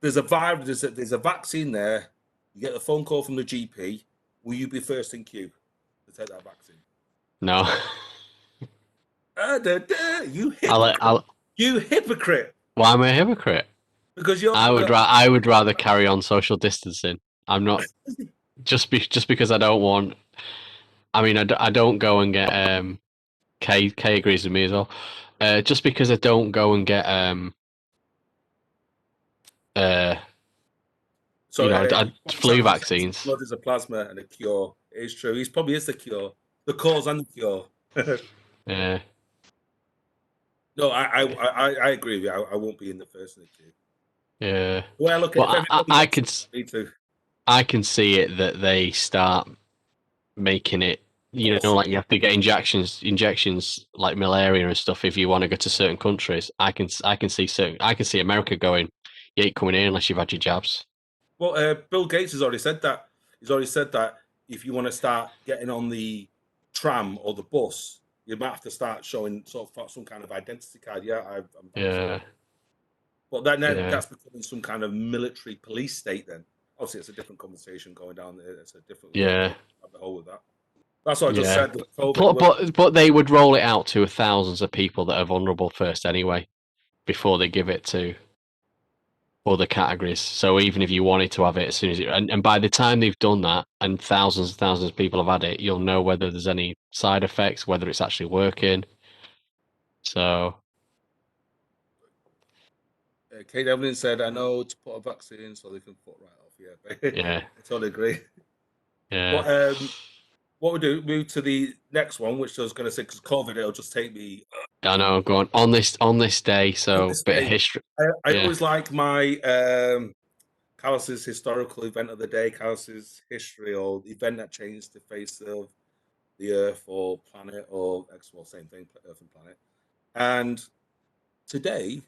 There's a virus. There's a vaccine there. You get a phone call from the GP. Will you be first in queue to take that vaccine? No, You I'll, hypocrite! I'll. You hypocrite! Why am I a hypocrite? Because you're I would rather carry on social distancing. I'm not just because I don't want. I mean, I don't go and get K agrees with me as well. Just because I don't go and get uh so flu vaccines. blood is a plasma and a cure. It's true. He's probably is the cure, the cause and the cure. Yeah, No, I agree with you. I won't be in the first in the queue. yeah. Well, look, But if everybody gets it, me too. I can see it that they start making it. Force Like you have to get injections like malaria and stuff if you want to go to certain countries. I can see America going, you ain't coming in unless you've had your jabs. Well, Bill Gates has already said that. He's already said that if you want to start getting on the tram or the bus, you might have to start showing sort of some kind of identity card. Yeah, I'm vaccinated. Yeah, But yeah, that's becoming some kind of military police state. Then obviously it's a different conversation going down there. It's a different. We can go yeah, down the hole with that. That's what I just yeah. said with COVID. But they would roll it out to thousands of people that are vulnerable first anyway before they give it to other categories. So even if you wanted to have it as soon as and by the time they've done that and thousands of people have had it, you'll know whether there's any side effects, whether it's actually working. So Kate Evelyn said, "I know to put a vaccine so they can put right off." Yeah, yeah, I totally agree. yeah. But what we do move to the next one, which I was going to say because COVID, it'll just take me I know. Go on this day. on So this bit of day. history. I Yeah, always like my Callus's historical event of the day, Callus's history or the event that changed the face of the Earth or planet or well, same thing, Earth and planet. And today,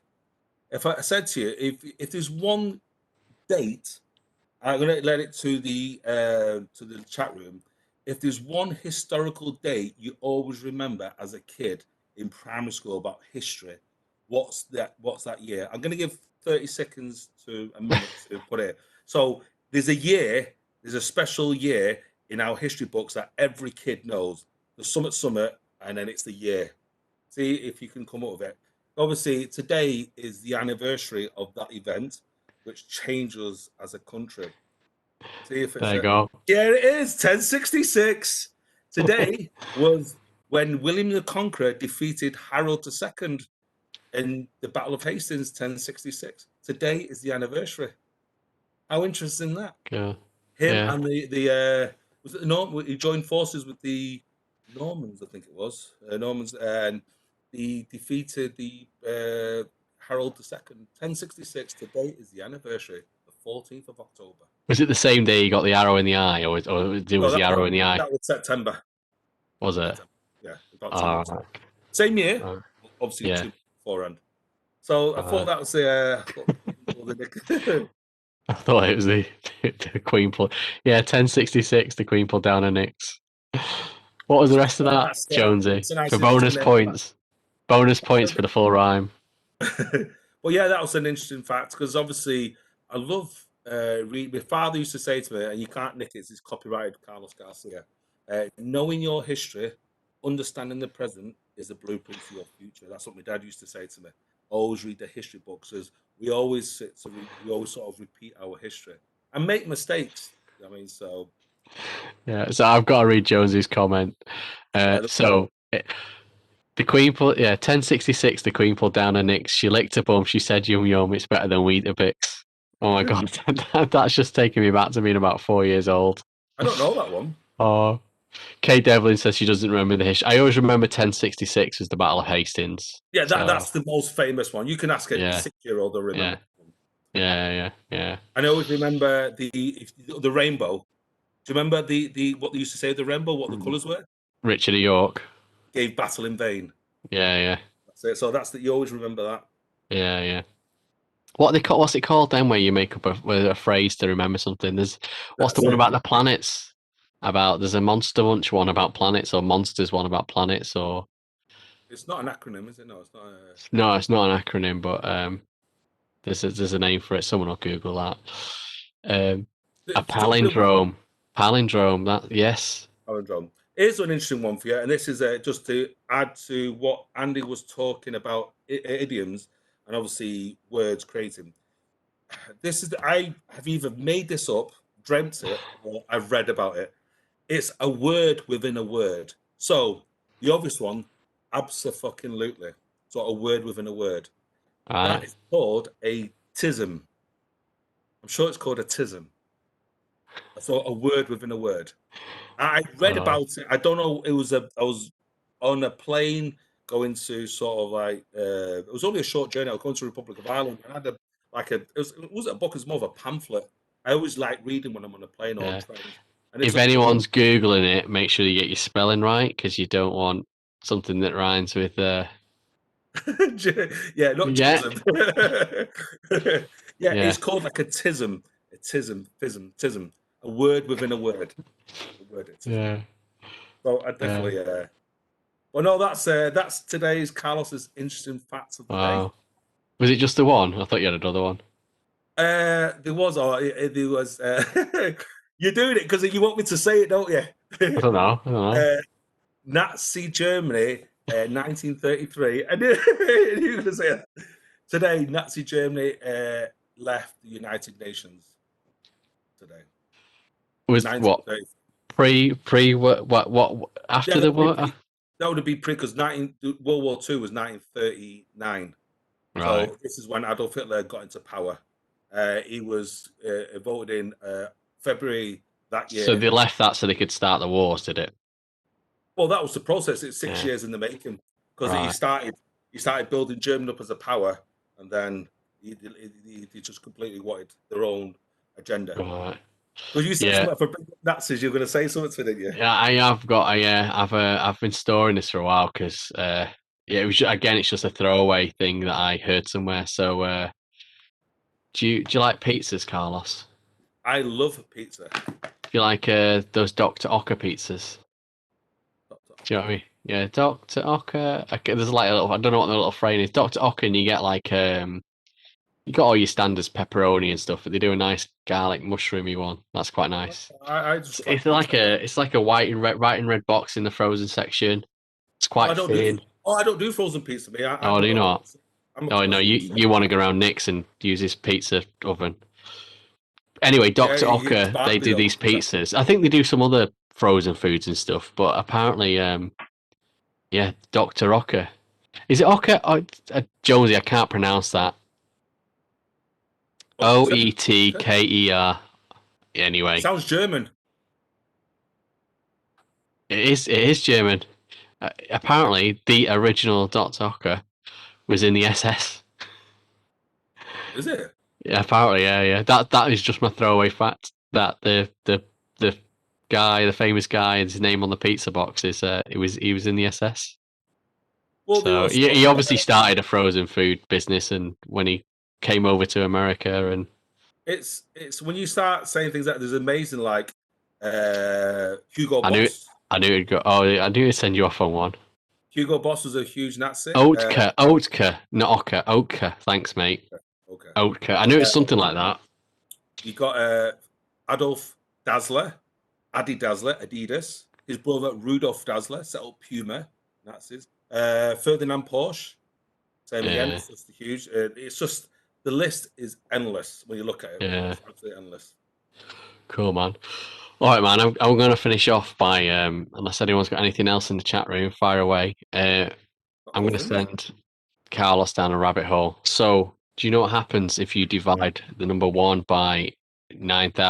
if I said to you, if there's one date, I'm going to let it to the chat room. If there's one historical date you always remember as a kid in primary school about history, what's that? What's that year? I'm going to give 30 seconds to a minute to put it. So there's a year, there's a special year in our history books that every kid knows. The summit, and then it's the year. See if you can come up with it. Obviously, today is the anniversary of that event, which changed us as a country. See if it's There you a. go. Yeah, it is 1066. Today was when William the Conqueror defeated Harold II in the Battle of Hastings, 1066. Today is the anniversary. How interesting that? Yeah. Him Yeah. and the was it the Norm? He joined forces with the Normans, I think it was Normans, and he defeated the Harold II. 1066. Today is the anniversary, the 14th of October. Was it the same day you got the arrow in the eye, or there No, was the arrow in the eye? that was September. Was it? September. Yeah, about 2 months. Oh, Same year, right. obviously Yeah. 2 months beforehand. So I thought Right. that was the. I thought the I thought it was the Queen pull. Yeah, 1066. The Queen pulled down her nicks. What was the rest of that, Jonesy? that's a For nice interesting bonus name. points. Bonus points for the full rhyme. Well, yeah, that was an interesting fact because obviously I love read. My father used to say to me, and you can't nick it, it's copyrighted Carlos Garcia. Knowing your history, understanding the present is the blueprint for your future. That's what my dad used to say to me. Always read the history books, as we always we always sort of repeat our history and make mistakes. I mean, so Yeah, so I've got to read Jonesy's comment. yeah, The Queen pulled, yeah, 1066. The Queen pulled down her nicks. She licked her bum. She said, "Yum yum, it's better than Weetabix." Oh my god, that's just taking me back to being about 4 years old. I don't know that one. Oh, Kate Devlin says she doesn't remember the history. I always remember 1066 was the Battle of Hastings. Yeah, So that's the most famous one. You can ask a yeah, 6-year-old; they'll yeah, remember. yeah, yeah. And I always remember the rainbow. Do you remember the what they used to say the rainbow? What the colours were? Richard of York. Gave battle in vain. Yeah, yeah, That's it. So that's that. You always remember that. yeah. What they call? What's it called then? Where you make up a phrase to remember something? There's what's the That's one it. about the planets? About there's a Monster Munch one about planets, or Monsters one about planets, or It's not an acronym, is it? No, it's not. no, it's not an acronym, but there's a name for it. Someone will Google that. A Talking about palindrome. Palindrome. That yes. palindrome. Here's an interesting one for you, and this is just to add to what Andy was talking about idioms and obviously words creating. This is I have either made this up, dreamt it, or I've read about it. It's a word within a word. So the obvious one, abso-fucking-lutely. So a word within a word. That Right. is called a tism. I'm sure it's called a tism. So a word within a word. I read Uh, about it. I don't know. I was on a plane going to sort of like it was only a short journey. I was going to Republic of Ireland and I had it wasn't a book, it's more of a pamphlet. I always like reading when I'm on a plane or on yeah. trains. And it's If a anyone's googling it, make sure you get your spelling right because you don't want something that rhymes with yeah, not yeah, jism. Yeah, yeah, it's called like a tism, tism, a word within a word, a word, a tism. yeah, So I yeah. definitely, well, no, that's today's Carlos's interesting facts of the day. Wow. Was it just the one? I thought you had another one. There was. You're doing it because you want me to say it, don't you? I don't know. I don't know. uh, Nazi Germany, 1933. I knew you were going to say that. Today, Nazi Germany left the United Nations today. Was what 1930. pre what Yeah, after the war? that would be pre because 19 World War II was 1939. Right. So this is when Adolf Hitler got into power. He was voted in February that So year. they left that so they could start the wars, did it? Well, that was the process. It's six Yeah. years in the making because Right. he started building Germany up as a power, and then he just completely wanted their own agenda. Right. Because you said Yeah. something for Nazis, you're going to say something to it, didn't you? Yeah, I have got. I've been storing this for a while because yeah, it was again. It's just a throwaway thing that I heard somewhere. So do you like pizzas, Carlos? I love pizza. Do you like those Dr. Ocker pizzas? Do you know what I mean? Yeah, Dr. Ocker. Okay, there's like a little. I don't know what the little phrase is. Dr. Ocker, and you get like You got all your standards pepperoni and stuff, but they do a nice garlic mushroomy one. That's quite nice. I It's, just like it's pizza. like a white and red box in the frozen section. It's Oh, I quite don't do. thin. Oh, I don't do frozen pizza, me. I Oh, do put you it over. not? I'm a Oh no, commercial you restaurant. you want to go around Nick's and use his pizza oven. Anyway, Yeah, Dr. you get Ocker, they sparkly do though. these pizzas. I think they do some other frozen foods and stuff, but apparently, yeah, Dr. Ocker. Is it Ocker? Oh, Jonesy, I can't pronounce that. Okay. Okay. Oetker. Anyway, Sounds German. it is German. Apparently, the original Dr. Ocker was in the SS. Is it? Yeah, apparently, yeah. That is just my throwaway fact. That the guy, the famous guy, and his name on the pizza box is he was in the SS. Well, they So also he obviously started a frozen food business, and when he came over to America, and it's when you start saying things like there's amazing like Hugo I knew Boss. I knew it'd go. Oh, I knew it'd send you off on one. Hugo Boss was a huge Nazi. Oetker, not Ocker, Oetker. Thanks, mate. Okay. Oetker. I knew it's Uh, something like that. you got Adolf Dassler, Adi Dassler, Adidas. His brother Rudolf Dassler set up Puma, Nazis. Ferdinand Porsche, same again. Yeah, It's just huge. It's just the list is endless when you look at it. yeah. It's absolutely endless. Cool, man. All right, man. I'm going to finish off by unless anyone's got anything else in the chat room, fire away. Got I'm going to nothing, mate. send Carlos down a rabbit hole. So, do you know what happens if you divide the number one by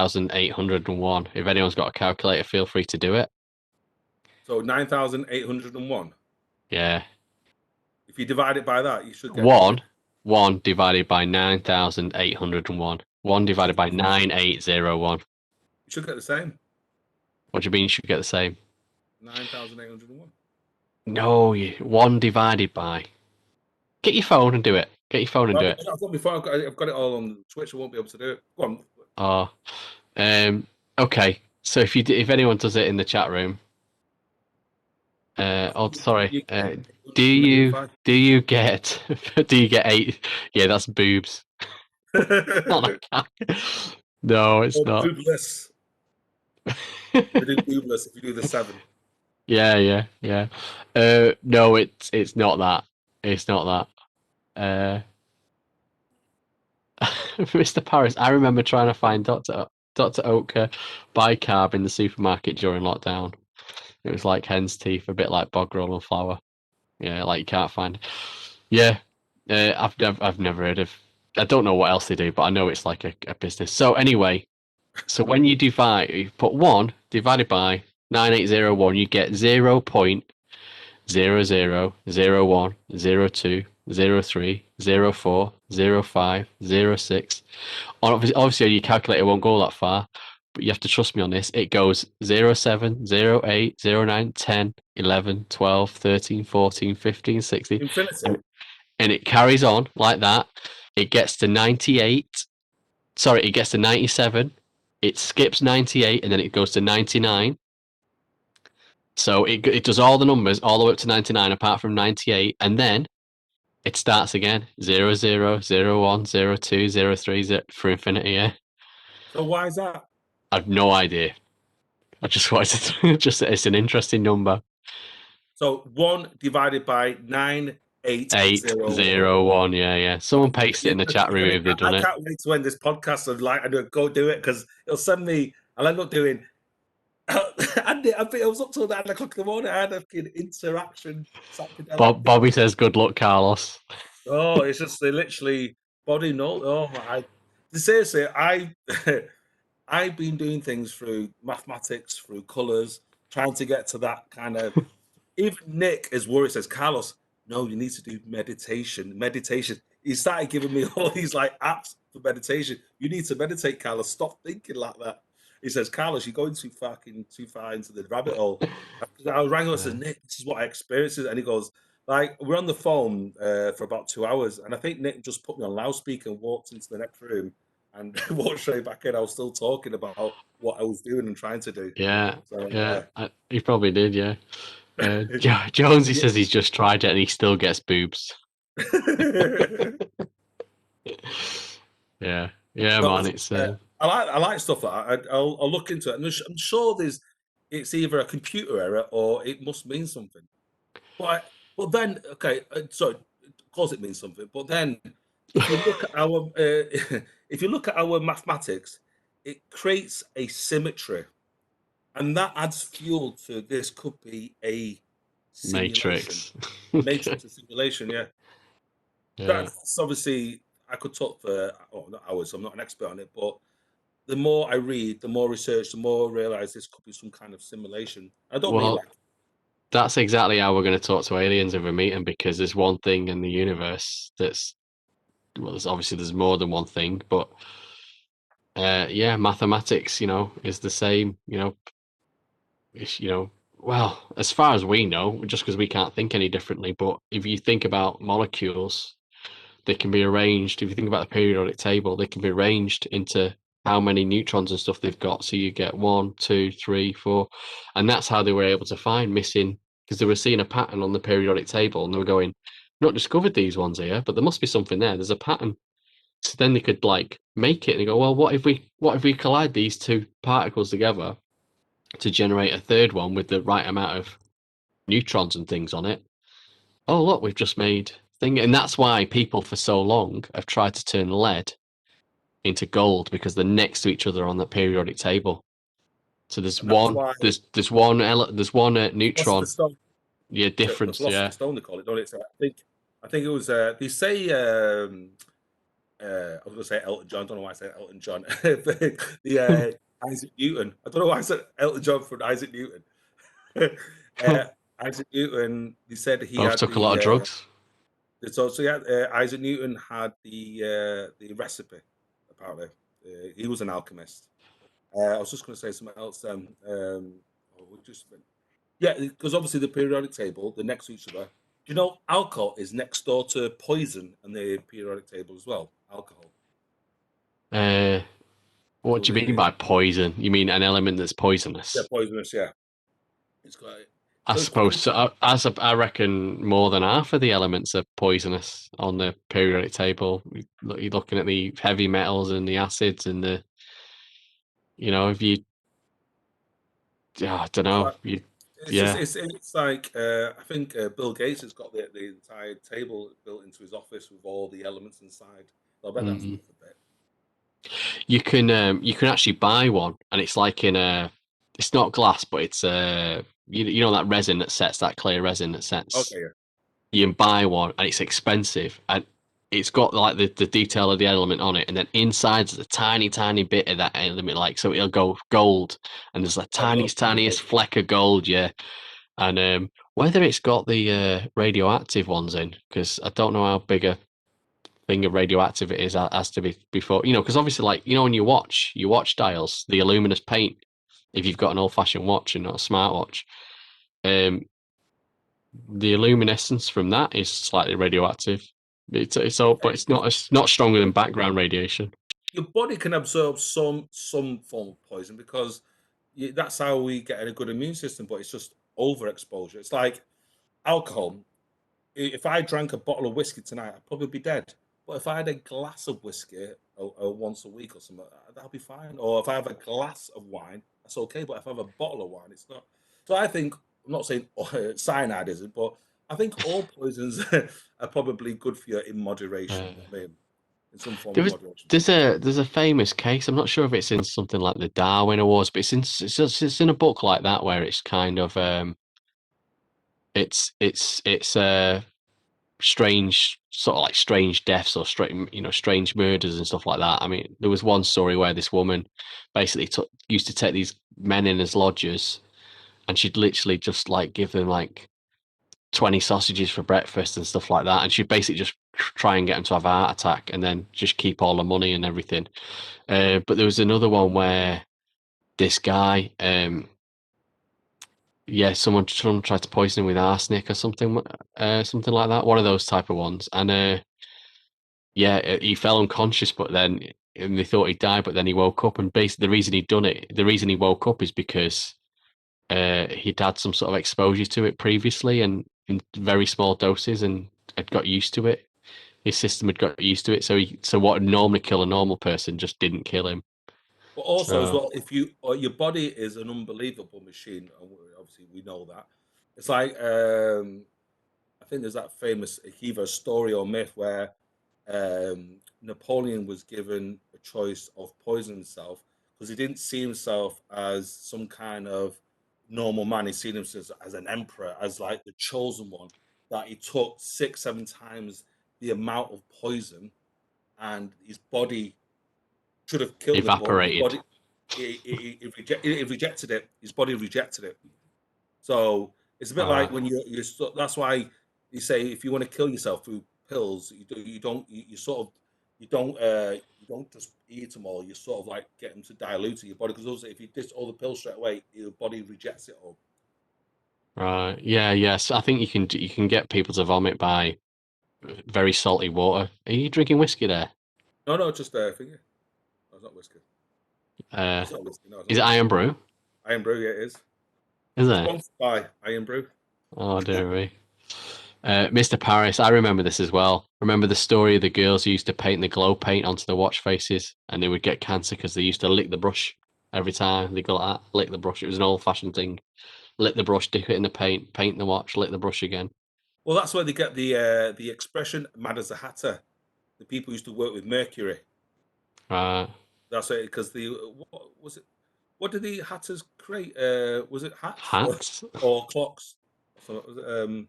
9,801? If anyone's got a calculator, feel free to do it. So 9,801. Yeah. If you divide it by that, you should get One, one divided by 9,801. One you divided should by get, 9,801. you should get the same. What do you mean you should get the same? 9,801. No, one divided by. Get your phone and do it. Get your phone and do Well, it. I've got my phone. I've got it all on Twitch. I won't be able to do it. Go on. Oh, okay. So if anyone does it in the chat room, I think sorry. you get Do you 885. do you get do you get eight? Yeah, that's boobs. Not a cat. No, it's Or not. boobless. They do boobless if you do the 7. Yeah. No, it's not that. It's not that. Mr. Paris, I remember trying to find Dr. Oetker bicarb in the supermarket during lockdown. It was like hen's teeth, a bit like bog roll and flour. Yeah, like you can't find. Yeah, I've never heard of. I don't know what else they do, but I know it's like a business. So anyway, so when you put one divided by 9,801, you get 0.0001, 0.02, 0.03, 0.4, 0.5, 0.6. Obviously, your calculator won't go that far, but you have to trust me on this. It goes 0.7, 0.8, 0.9, 10, 11, 12, 13, 14, 15, 16, Infinity. and, and it carries on like that. It gets to 98. Sorry, it gets to 97. It skips 98 and then it goes to 99. So it does all the numbers all the way up to 99 apart from 98, and then it starts again 0, 0, 0, 1, 0, 2, 0, 3 for infinity. Yeah, So why is that? I've no idea. I just wanted to just it's an interesting number. So 1 divided by Eight 9,801. zero one. Yeah. Someone paste it in the chat room if they've I done it. can't wait to end this podcast and like and go do it because it'll send me. I'll end up doing. I think it was up till 9 o'clock in the morning. I had a fucking interaction psychedelic. Bobby says, "Good luck, Carlos." Oh, it's just they literally body no. Oh my! Seriously, I've been doing things through mathematics, through colors, trying to get to that kind of. Even Nick is worried. Says Carlos, no, you need to do meditation. Meditation. He started giving me all these like apps for meditation. You need to meditate, Carlos. Stop thinking like that. He says, Carlos, you're going too far into the rabbit hole. I rang him and said, Yeah. Nick, this is what I experienced, and he goes, like, we're on the phone for about 2 hours, and I think Nick just put me on loudspeaker and walked into the next room and walked straight back in. I was still talking about what I was doing and trying to do. Yeah, So yeah, he probably did. Yeah. Jonesy says he's just tried it and he still gets boobs. yeah. Yeah, yeah, So, man. It's I like stuff like that. I'll look into it, and I'm sure it's either a computer error or it must mean something. But then, okay, sorry, of course it means something. But then, if you look at our if you look at our mathematics, it creates a symmetry, and that adds fuel to this could be a simulation, Matrix. a matrix of simulation. Yeah, Yeah. that's obviously I could talk for not hours. I'm not an expert on it, but the more I read, the more research, the more I realize this could be some kind of simulation. I don't mean Well, like that's exactly how we're going to talk to aliens if we meet them, because there's one thing in the universe that's well, there's more than one thing, but yeah, mathematics, is the same. Well, as far as we know, just because we can't think any differently. But if you think about molecules, they can be arranged. If you think about the periodic table, they can be arranged into how many neutrons and stuff they've got. So you get one, two, three, four, and that's how they were able to find missing, because they were seeing a pattern on the periodic table, and they were going, "Not discovered these ones here, but there must be something there. There's a pattern." So then they could like make it and go, "Well, what if we collide these two particles together to generate a third one with the right amount of neutrons and things on it?" Oh, look, we've just made thing, and that's why people for so long have tried to turn lead into gold, because they're next to each other on the periodic table. So there's and that's one, why there's one neutron. philosopher's stone. Yeah, The difference. Yeah. philosopher's stone they call it, don't it? So I think it was they say I was gonna say Elton John, I don't know why I said Elton John. The Isaac Newton. I don't know why I said Elton John for Isaac Newton. uh, Isaac Newton, he said he Both had took a lot of drugs. so yeah, Isaac Newton had the recipe, apparently. He was an alchemist. I was just gonna say something else then. Oh, we just yeah, because obviously the periodic table, they're next to each other. Do you know alcohol is next door to poison and the periodic table as well? Alcohol. Uh, what So do you mean by poison? You mean an element that's yeah, poisonous? poisonous. Yeah, it's quite. I So it's quite suppose so. interesting. I reckon more than half of the elements are poisonous on the periodic table. You're looking at the heavy metals and the acids and if you, I don't It's know, like it's just yeah. it's like I think Bill Gates has got the entire table built into his office with all the elements inside. So I bet that's Mm. worth a bit. You can actually buy one, and it's like it's not glass, but it's you know that resin that sets, that clear resin that sets. Okay, yeah. You can buy one, and it's expensive, and it's got like the detail of the element on it, and then inside there's a tiny tiny bit of that element, like, so it'll go gold, and there's a Oh, no, tiniest fleck of gold, yeah. And whether it's got the radioactive ones in, because I don't know how big a thing of radioactive it is as to be before, because obviously, like, when you watch dials, the luminous paint, if you've got an old-fashioned watch and not a smartwatch, um the luminescence from that is slightly radioactive. It's all, but it's not stronger than background radiation. your body can absorb some form of poison because that's how we get a good immune system. But it's just overexposure. It's like alcohol. If I drank a bottle of whiskey tonight, I'd probably be dead. But if I had a glass of whiskey once a week or something, that'll be fine. Or if I have a glass of wine, that's okay. But if I have a bottle of wine, it's not. So I think I'm not saying cyanide isn't, but I think all poisons are probably good for you in moderation. uh, I mean, in some form there of was moderation. there's a famous case. I'm not sure if it's in something like the Darwin Awards, but it's in a book like that, where it's kind of it's strange, sort of like strange deaths, or strange murders and stuff like that. I mean, there was one story where this woman basically used to take these men in as lodgers, and she'd literally just like give them like 20 sausages for breakfast and stuff like that, and she'd basically just try and get them to have a heart attack, and then just keep all the money and everything. But there was another one where this guy, yeah, someone tried to poison him with arsenic or something like that, one of those type of ones. And yeah, he fell unconscious, but then, and they thought he died, but then he woke up, and basically the reason he woke up is because he'd had some sort of exposure to it previously, and in very small doses, and had got used to it. his system had got used to it. So what would normally kill a normal person just didn't kill him. But also as So well, if you or your body is an unbelievable machine, and obviously we know that. It's like I think there's that famous either story or myth where Napoleon was given a choice of poisoning himself because he didn't see himself as some kind of normal man. He seen himself as an emperor, as like the chosen one. That he took 6, 7 times the amount of poison, and his body should have killed him, but his evaporated. body he rejected it. His body rejected it. So it's a bit like Right, when that's why you say if you want to kill yourself through pills, you sort of you don't just eat them all. You sort of like get them to dilute in your body because also if you ditch all the pills straight away, your body rejects it all. right. Yeah, yes. I think you can get people to vomit by very salty water. Are you drinking whiskey there? No, no, just finger. No, it's not whiskey. Uh, It's not whiskey. No, it's is not it whiskey. Iron Brew? Iron Brew, yeah, it is. Is it? Sponsored by Iron Brew. Oh dear me. Mr. Paris, I remember this as well. Remember the story of the girls who used to paint the glow paint onto the watch faces and they would get cancer because they used to lick the brush every time they go like that, lick the brush. It was an old fashioned thing. Lick the brush, dip it in the paint, paint the watch, lick the brush again. Well, that's where they get the expression "mad as a hatter." The people used to work with mercury. Right. That's it, because the what was it? What did the hatters create? Was it hats Hats? or clocks? So,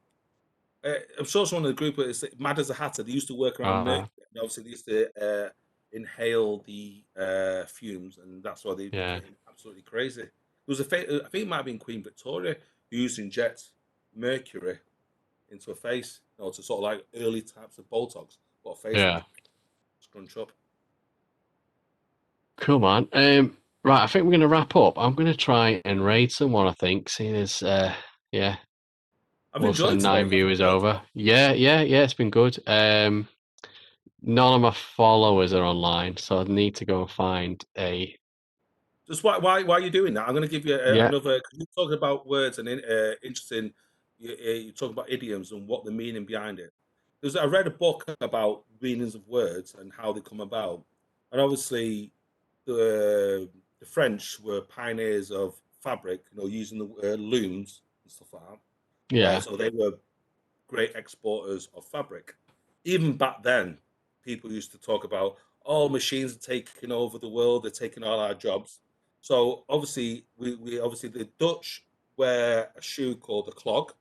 I'm sure someone in the group is mad as a hatter. They used to work around Right. mercury. And obviously, they used to inhale the fumes, and that's why they Yeah. became absolutely crazy. There was I think it might have been Queen Victoria who used to inject mercury into a face, to sort of like early types of Botox, but a face would Yeah. scrunch up. Cool, man. Right, I think we're gonna wrap up. I'm gonna try and raid someone, I think. Seeing as yeah, I've we'll enjoyed send today. nine I've viewers enjoyed today. over. Yeah, it's been good. None of my followers are online, so I need to go and find a Just why are you doing that? I'm going to give you yeah, another. Cause you're talking about words and interesting. You talk about idioms and what the meaning behind it. Because I read a book about meanings of words and how they come about, and obviously the French were pioneers of fabric, using the looms and stuff like that. yeah, So they were great exporters of fabric. Even back then, people used to talk about, oh, machines are taking over the world, they're taking all our jobs. So obviously, we obviously the Dutch wear a shoe called a clog.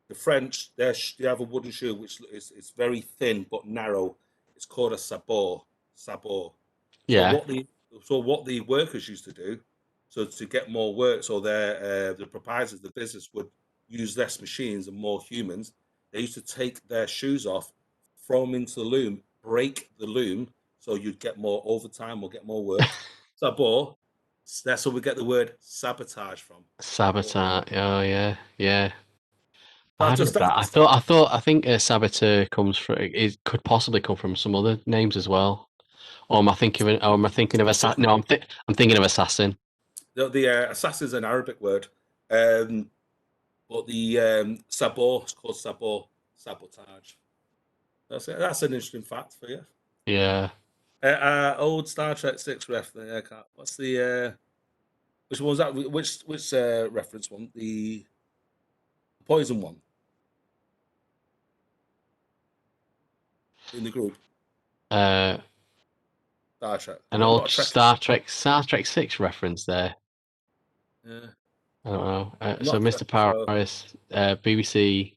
The French, they have a wooden shoe which is it's very thin but narrow. It's called a sabot. Sabot. So yeah. what the workers used to do, so to get more work, so the proprietors, the business would use less machines and more humans. They used to take their shoes off, throw them into the loom, break the loom, so you'd get more overtime or get more work. Sabot. That's where we get the word sabotage from. Sabot. Saboteur. Oh yeah, yeah. I That's hadn't just heard that. that's I think saboteur comes from it could possibly come from some other names as well. Or am I thinking of? Or am I thinking of assassin? No, I'm thinking of assassin. the assassin is an Arabic word, but the sabot is called sabot, sabotage. That's it. That's an interesting fact for you. Yeah. Old Star Trek Six ref. What's the which one was that? Which reference one? The poison one in the group. Uh, Star Trek. an I'm not old a Trek. Star Trek 6 reference there. Yeah, I don't know. I'm So not a Trek. Mr. So Paris, BBC,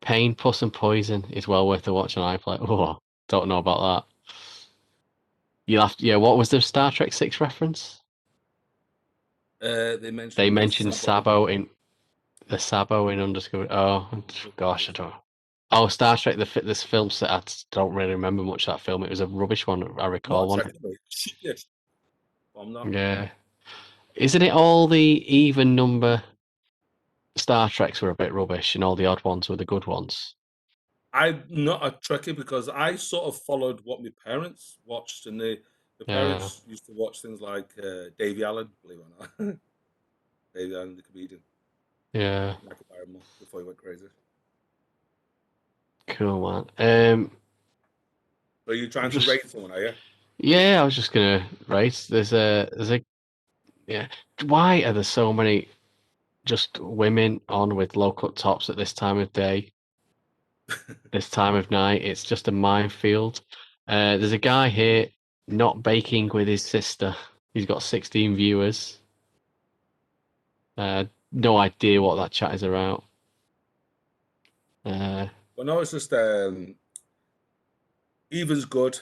Pain, Puss and Poison is well worth a watch on iPlayer. Oh, don't know about that. Yeah, what was the Star Trek 6 reference? they They mentioned the mentioned sabot. Sabo in Undiscovered. Oh, gosh, I don't. Oh, Star Trek, this film set. I don't really remember much of that film. It was a rubbish one, I I'm not recall a one. Trek. Yes, I'm not. Yeah. Isn't it all the even number Star Treks were a bit rubbish and all the odd ones were the good ones? I'm not a Trekkie because I sort of followed what my parents watched, and the Yeah, parents used to watch things like Davy Allen, believe it or not, Davy Allen, the comedian, yeah. Michael Barrymore, before he went crazy. Cool, man. Are you I'm trying to just rate someone? Are you? yeah, I was just gonna race. There's a yeah. Why are there so many just women on with low cut tops at this time of day, this time of night? It's just a minefield. There's a guy here not baking with his sister. He's got 16 viewers. No idea what that chat is about. Uh, Well, no, it's just even's good,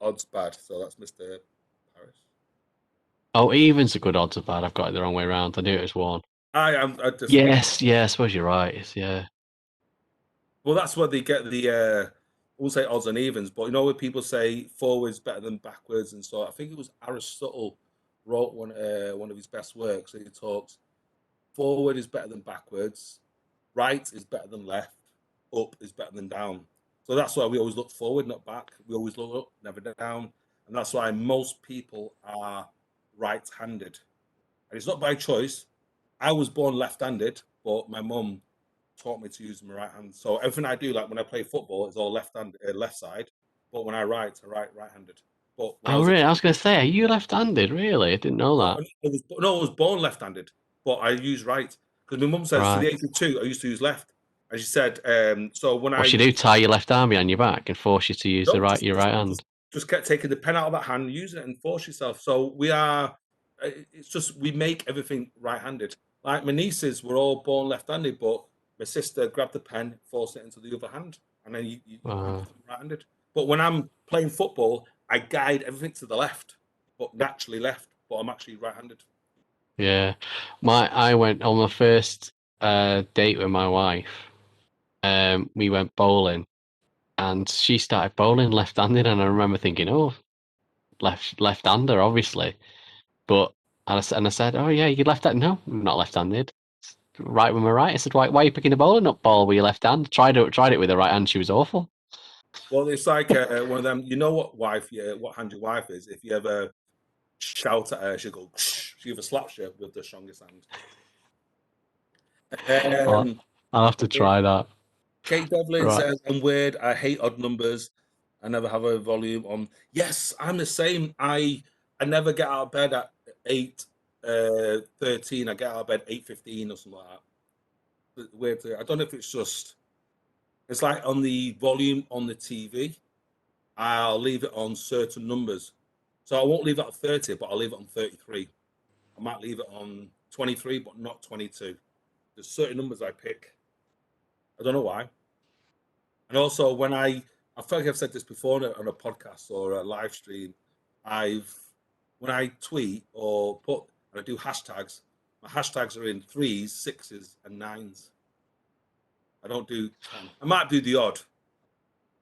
odds bad. So that's Mr. Paris. oh, evens are good odds or bad. I've got it the wrong way around. I knew it was one. I am. I just Yes, yeah, I suppose you're right. Yeah. well, that's where they get the we'll say odds and evens. But you know, when people say forwards better than backwards, and so I think it was Aristotle wrote one of his best works. He talks forward is better than backwards, right is better than left, up is better than down. So that's why we always look forward, not back. We always look up, never down. And that's why most people are right handed. And it's not by choice. I was born left handed, but my mum taught me to use my right hand. So everything I do, like when I play football, is all left hand, left side. But when I write, I write right handed. But when I Oh, was a really? I kid, was going to say, are you left-handed? Really? I didn't know no, that. no, I was born left-handed, but I use right because my mum says to the Right. age of two, I used to use left, and she said, so when I What should was do? Tie your left arm behind your back and force you to use no, your right hand. just kept taking the pen out of that hand, using it, and force yourself. So we are. It's just we make everything right-handed. Like my nieces were all born left-handed, but my sister grabbed the pen, forced it into the other hand, and then you Uh, become right-handed. But when I'm playing football, I guide everything to the left, but naturally left, but I'm actually right-handed. yeah. I went on my first date with my wife. We went bowling, and she started bowling left-handed, and I remember thinking, oh, left-hander, obviously. But and I said, oh yeah, you left-handed? No, I'm not left-handed. Right with my right. I said, why are you picking a bowling up ball with your left hand? Tried it with the right hand. She was awful. Well, it's like one of them. You know what wife? Yeah, what hand your wife is. If you ever shout at her, she'll go. She either slaps you with the strongest hand. I'll, Um, I'll have to try that. Kate Devlin Right. says, "I'm weird. I hate odd numbers. I never have a volume on." Yes, I'm the same. I never get out of bed at 8:13. I get out of bed 8:15 or something like that. Weird. I don't know if it's just. It's like on the volume on the TV. I'll leave it on certain numbers. So I won't leave it at 30, but I'll leave it on 33. I might leave it on 23, but not 22. There's certain numbers I pick. I don't know why. And also, I feel like I've said this before on a podcast or a live stream, I've, when I tweet or put, and I do hashtags, my hashtags are in threes, sixes, and nines. I don't do 10. I might do the odd.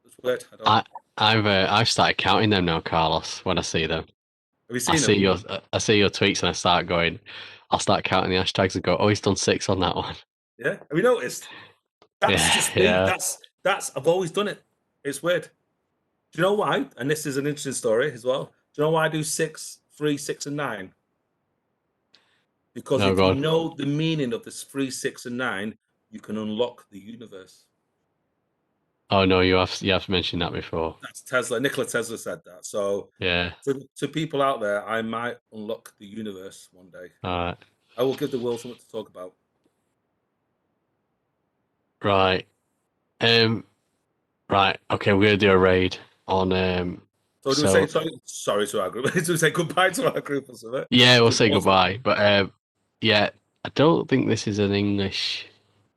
It's weird. I don't I know. I've started counting them now, Carlos. When I see them, Have you seen them? I see your tweets and I start going. I'll start counting the hashtags and go. Oh, he's done 6 on that one. Yeah. Have you noticed? That's Yeah, just me. yeah. I've always done it. It's weird. Do you know why? And this is an interesting story as well. Do you know why I do six, three, six, and nine? Because No, if you God. know the meaning of this three, six, and nine, you can unlock the universe. Oh no, you have mentioned that before. That's Tesla. Nikola Tesla said that. So Yeah. to people out there, I might unlock the universe one day. All right. I will give the world something to talk about. Right. Um. Right. Okay. We're gonna do a raid on. So do we say So sorry to our group? Do we say goodbye to our group or something? yeah, we'll To say pause it? goodbye. But yeah, I don't think this is an English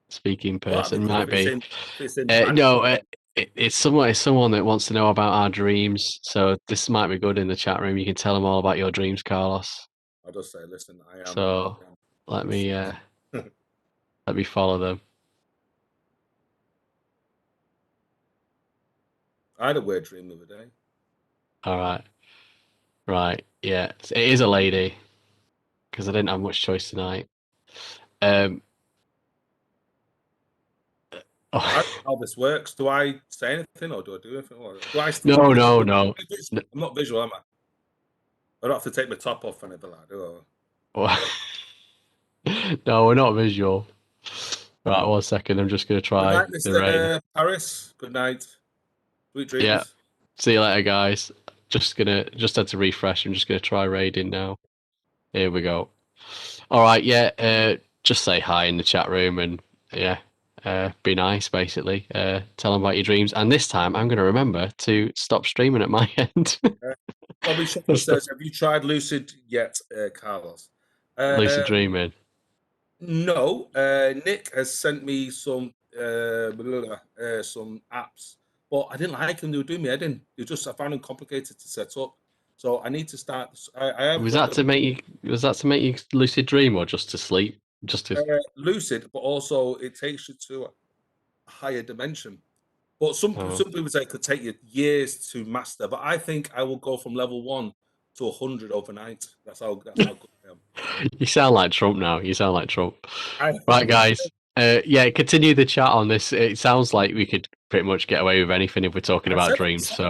speaking Well, that'd be person. good Might be. if it's in Spanish. No, it's someone that wants to know about our dreams. So this might be good in the chat room. You can tell them all about your dreams, Carlos. I'll just say, listen, So I am let me obsessed. uh, let me follow them. I had a weird dream the other day. All right, right, yeah, it is a lady because I didn't have much choice tonight. Um, I don't oh, know how this works. Do I say anything or do I do anything? Or do I? no, no, no. I'm not visual, am I? I don't have to take my top off and anything like that, do No, we're not visual. Right, 1 second. I'm just gonna Good try night, the raid. Mr. Paris. Good night. Sweet Yeah, dreams. See you later, guys. Just had to refresh. I'm just gonna try raiding now. Here we go. All right, yeah. Just say hi in the chat room and yeah, be nice. Basically, tell them about your dreams. And this time, I'm gonna remember to stop streaming at my end. Uh, Bobby Shepherd That's the says, "Have you tried Lucid yet, Carlos?" lucid Um, dreaming. no. Nick has sent me some apps, but I didn't like them. They were doing me head in. I found them complicated to set up. So I need to start. I have Was read that to make you? Was that to make you lucid dream or just to sleep? Just to. Lucid, but also it takes you to a higher dimension. But Oh. some people say it could take you years to master. But I think I will go from level 1 to 100 overnight. That's how good I am. You sound like Trump now. You sound like Trump. I, Right, guys. Yeah, continue the chat on this. It sounds like we could pretty much get away with anything if we're talking I about said dreams. So